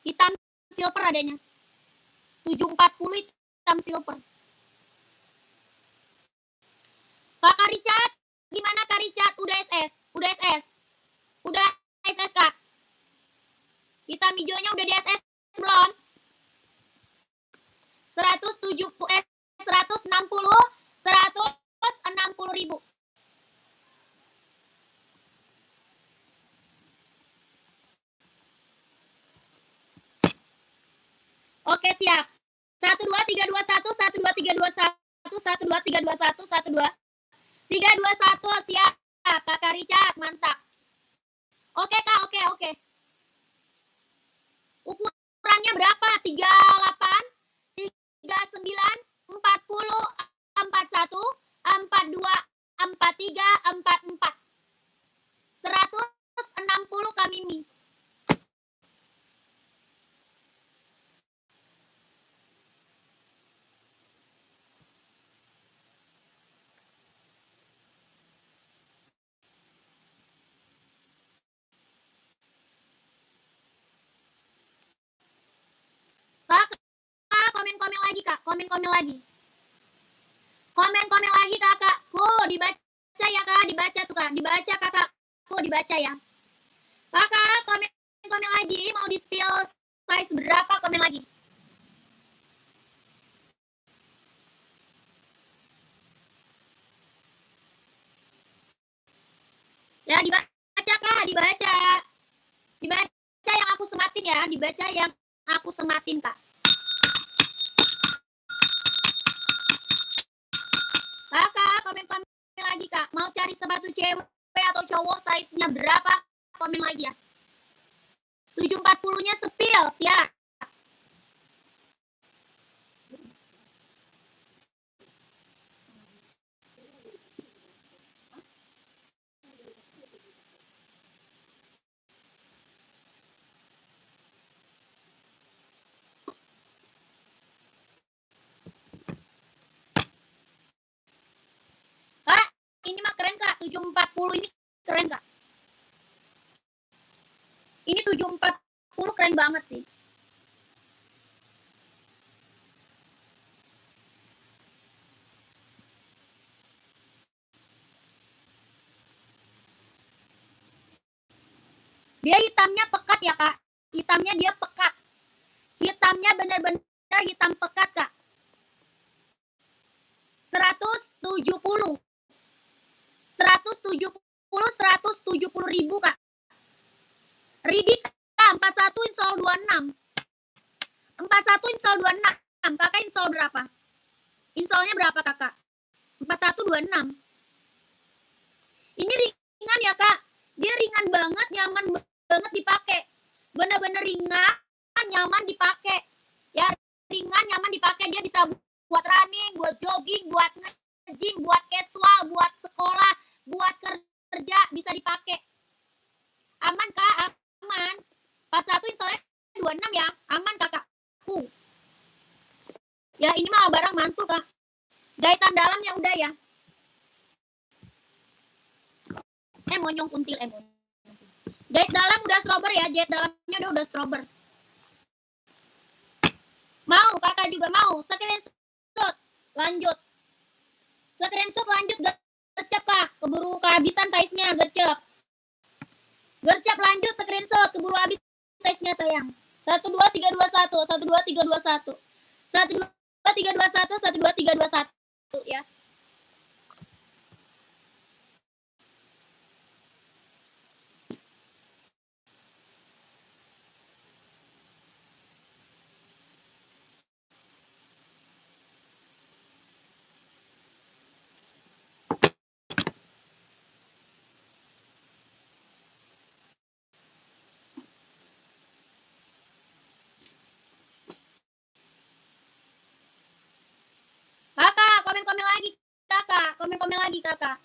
Hitam silver adanya. 740 hitam silver. Kak Richard, gimana Kak Richard? Udah SS? Udah SS? Udah SS, Kak? Hitam hijaunya udah di SS belum? 160 ribu. Oke, siap. 12321 12321 12321 12321 siap. Kakak Richard, mantap. Oke, Kak, oke. Ukurannya berapa? 38, 39, 40, 41, 42, 43, 44. 160 Kak Mimi. Kak, komen-komen lagi, Kak. Komen-komen lagi. Komen-komen lagi, Kakak. Dibaca ya, Kak. Dibaca tuh, Kak. Dibaca, Kakak. Dibaca ya. Kakak, komen lagi. Mau di spill size berapa? Komen lagi. Ya, dibaca, Kak. Dibaca. Dibaca yang aku sematin ya. Dibaca yang aku sematin, Kak. Kakak, komen-komen lagi, Kak. Mau cari sepatu cewek atau cowok size-nya berapa? Komen lagi ya. 740-nya sepil, siap. Kak, ini mah keren, Kak. 740 ini keren, Kak. Ini 740 keren banget sih. Dia hitamnya pekat ya, Kak. Hitamnya dia pekat. Hitamnya benar-benar hitam pekat, Kak. 170. 170 ribu, Kak. Ridik, Kak. 41 install 26. 41 install 26. Kakak install berapa? Installnya berapa, Kakak? 4126. Ini ringan ya, Kak. Dia ringan banget, nyaman banget dipakai. Bener-bener ringan, nyaman dipakai. Ya, ringan, nyaman dipakai. Dia bisa buat running, buat jogging, buat nge-gym, buat casual, buat sekolah, buat kerja, bisa dipakai. Aman, Kak, aman. 41 installnya 26 ya. Aman, Kakak. Ya, ini mah barang mantul, Kak. Jahitan dalamnya udah ya. Monyong kuntil, jahit dalam udah strober ya, jahit dalamnya udah strober. Mau, Kakak juga mau. Screenshot, lanjut. Screenshot lanjut, gercep, Kak. Keburu kehabisan size-nya, gercep. Gercep lanjut, screenshot. Keburu habis size-nya, sayang. 12321, 12321. 12321, 12321 ya. Komen-komen lagi kakak.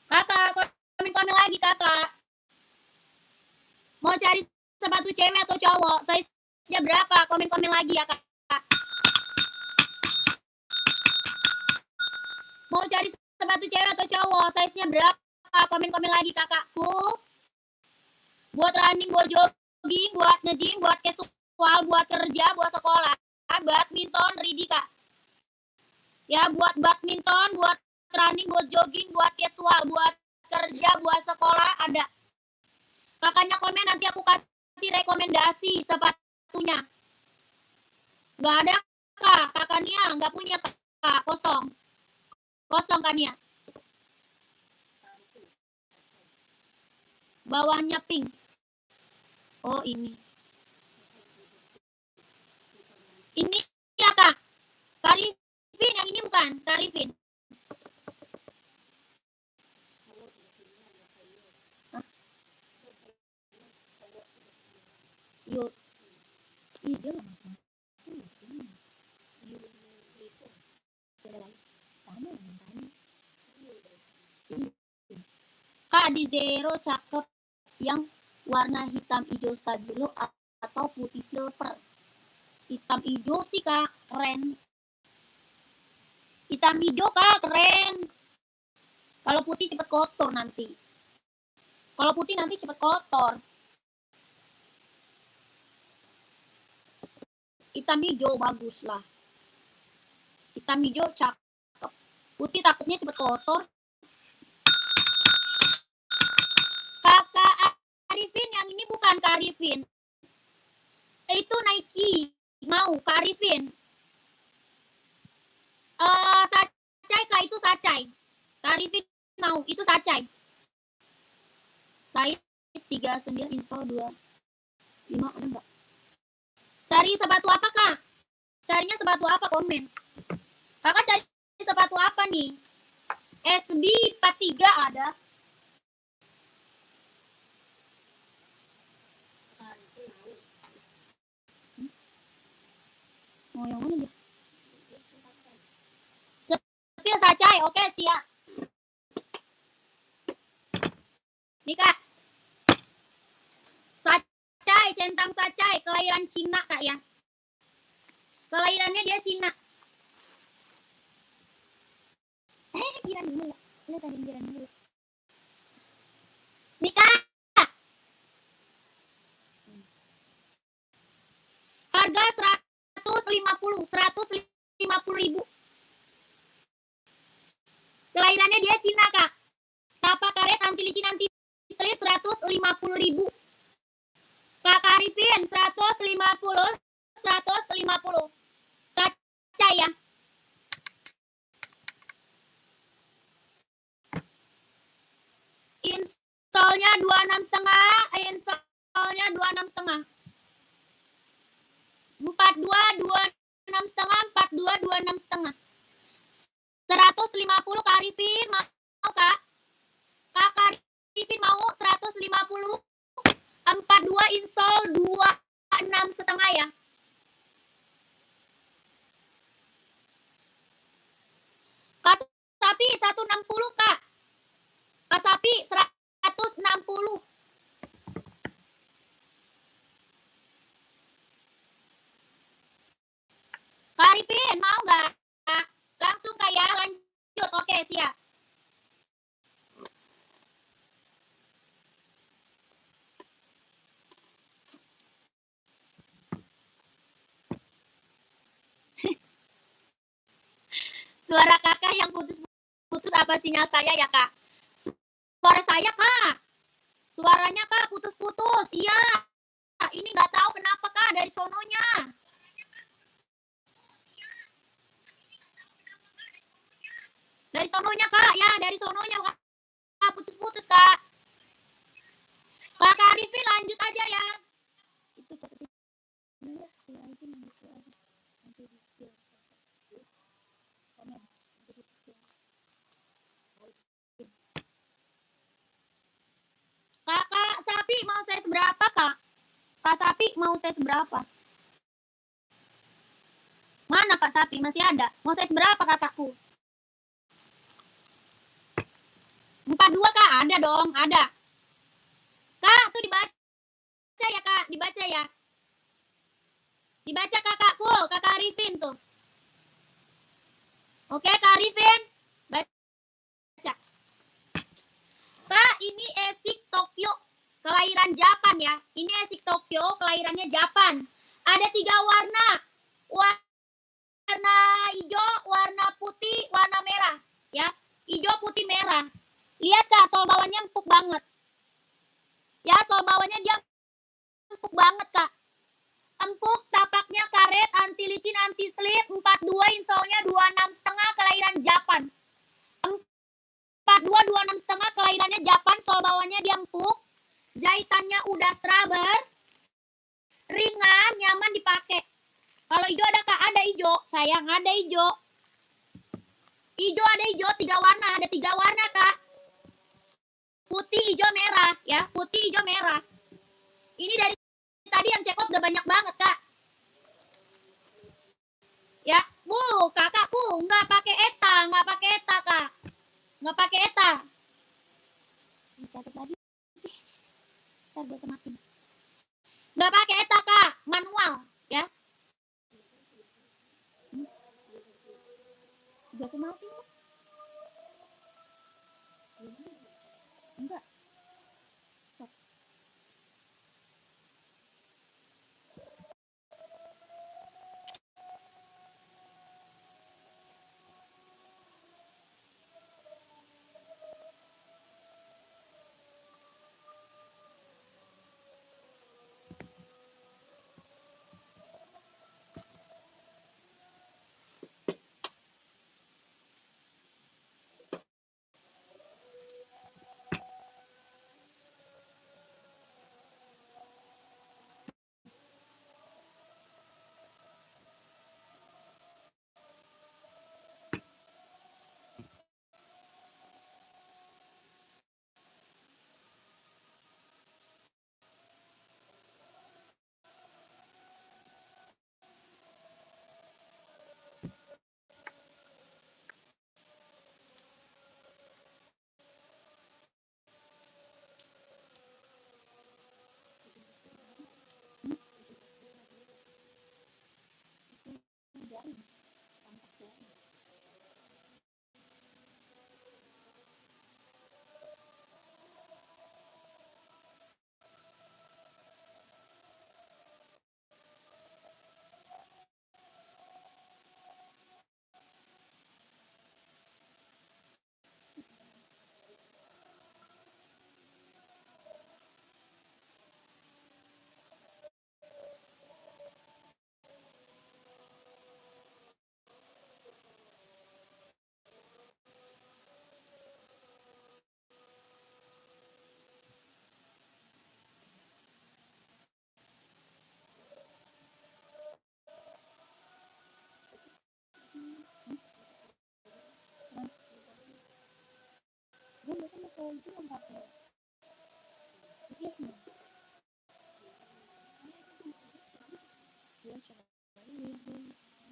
Kakak, komen-komen lagi kakak. Mau cari sepatu cewek atau cowok? Size-nya berapa? Komen-komen lagi ya kak. Mau cari sepatu cewek atau cowok? Size-nya berapa? Komen-komen lagi kakakku. Buat running, buat jogging, buat nge-gym, buat casual, buat kerja, buat sekolah. Badminton, ready kak. Ya, buat badminton, buat running, buat jogging, buat casual, buat kerja, buat sekolah ada. Kakaknya komen, nanti aku kasih rekomendasi sepatunya. Gak ada kak, kakaknya nggak punya kak, kosong. Kosong kan ya. Bawahnya pink. Oh ini. Ini ya kak. Karifin yang ini bukan, Karifin. Yuk. Ih, dia nggak masuk. Kak di zero cakep yang warna hitam hijau stabilo atau putih silver. Hitam hijau sih kak, keren. Hitam hijau kak, keren. Kalau putih cepet kotor nanti. Kalau putih nanti cepet kotor. Hitam hijau bagus lah. Hitam hijau cakep. Putih takutnya cepet kotor. Kakak Arifin yang ini bukan Kak Arifin. Itu Nike. Mau Kak Arifin. Sacai kak, itu sacai. Kak Arifin mau, itu sacai. Size 39 insole 25 ada enggak? Cari sepatu apa kak? Carinya sepatu apa, komen. Kakak cari sepatu apa nih? SB 43 ada. Oh yang mana dia? Sepil sacai, oke siap. Nih kak. Sacai, centang sacai, kelahiran Cina kak ya. Kelahirannya dia Cina. Giran dulu. Lihat ada giran dulu. Nih kak. Harga 150 ribu. Kelahirannya dia Cina kak. Tapak karet anti licin anti slip 150 ribu. Kakak Arifin 150. Saca ya. Insolnya 26,5. Insolnya 26,5. 42 26,5. 42 26,5. 150 Kak Arifin mau kak? Kakak Arifin mau 150. 42 insol 26,5 ya. Kak Sapi 160 kak. Kak Sapi 160. Kak Arifin mau nggak? Langsung kak ya, lanjut. Oke siap. Suara kakak yang putus-putus apa sinyal saya ya kak? Suara saya kak. Suaranya kak putus-putus. Iya. Ini nggak tahu kenapa kak dari sononya. Dari sononya kak ya, dari sononya kak. Putus-putus kak. Kak Arifin lanjut aja ya. Itu cepet. Kakak Sapi mau saya seberapa kak? Kak Sapi mau saya seberapa? Mana Kak sapi? Masih ada. Mau size berapa kakakku? 42 Kak, ada dong, ada. Kak, tuh dibaca ya Kak, dibaca ya. Dibaca kakakku, Kakak Arifin tuh. Oke Kak Arifin, baca. Kak, ini Esik Tokyo, kelahiran Japan ya. Ini Esik Tokyo, kelahirannya Japan. Ada 3 warna. Warna hijau, warna putih, warna merah. Ya, hijau, putih, merah. Lihat Kak, sol bawahnya empuk banget. Ya, sol bawahnya dia empuk banget Kak. Empuk, tapaknya karet, anti licin, anti slip, 42, insolnya 26,5, kelahiran Japan. 42, 26,5, kelahirannya Japan, sol bawahnya dia empuk. Jahitannya udah straber, ringan, nyaman dipakai. Kalau hijau ada Kak, ada hijau. Sayang, ada hijau. Hijau ada hijau, 3 warna, ada 3 warna Kak. Putih, hijau, merah, ya. Putih, hijau, merah. Ini dari tadi yang check out udah banyak banget Kak. Ya, kakakku nggak pakai eta, Kak. Nggak pakai eta. Catat lagi. Ntar gue semakin. Nggak pakai eta Kak, manual, ya. Gak semakin. Enggak. Gue biasanya mau itu yang pakai. Terus ya.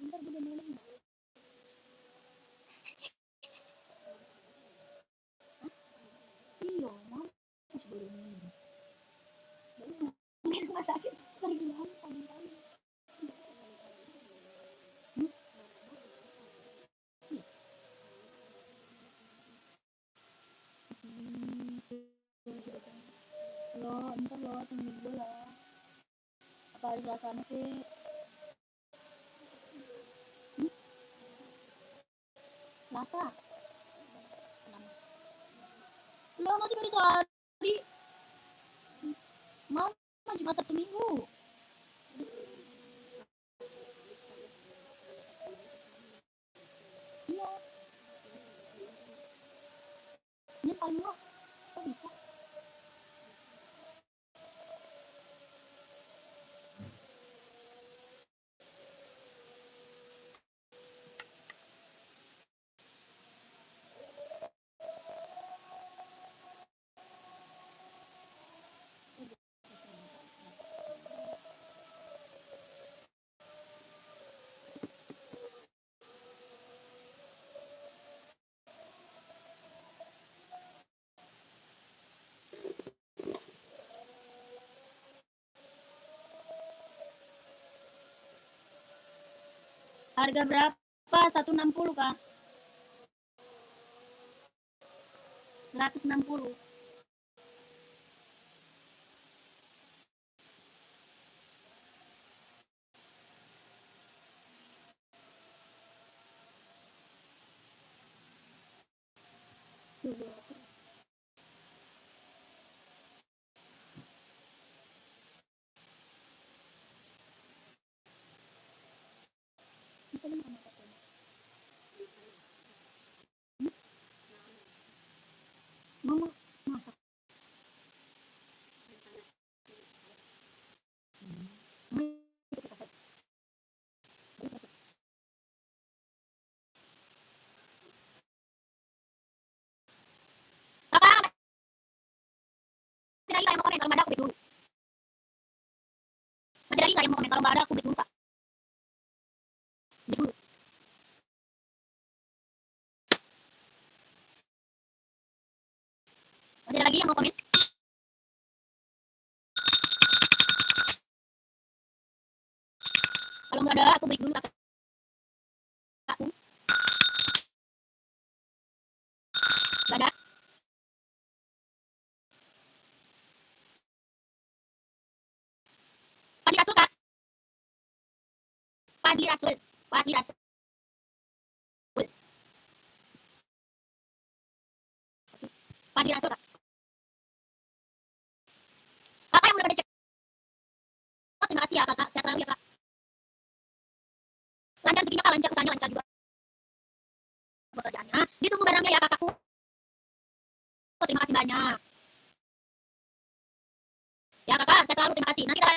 Bentar gue udah malam. Iya, mau sebelum ini. Baru rumah sakit lagi nonton. Lo, ntar lo tunggu gue lah. Apa hari Selasanya sih? Selasa. Lo masih baru sehari. Mau cuma Sabtu Minggu. Iya. Ini paling lo. Kok bisa? Harga berapa? 160 kak. 160. Mama masak. Kakak, masih lagi nggak yang mau komen? Kalau nggak ada aku break dulu. Masih lagi nggak yang mau komen? Kalau nggak ada aku break dulu kak. Break dulu. Masih ada lagi yang mau komen? Kalau nggak ada aku break dulu kakak. Nggak ada. Padi Rasul kak. Padi Rasul. Padi Rasul. Padi Rasul kak. Kakak yang udah pada cek. Oh, terima kasih ya kakak. Sehat selalu ya kak. Lancar rezekinya kak, lancar usahanya, lancar juga pekerjaannya. Ditunggu barangnya ya kakakku. Oh, terima kasih banyak. Ya kakak, sehat selalu, terima kasih. Nanti kita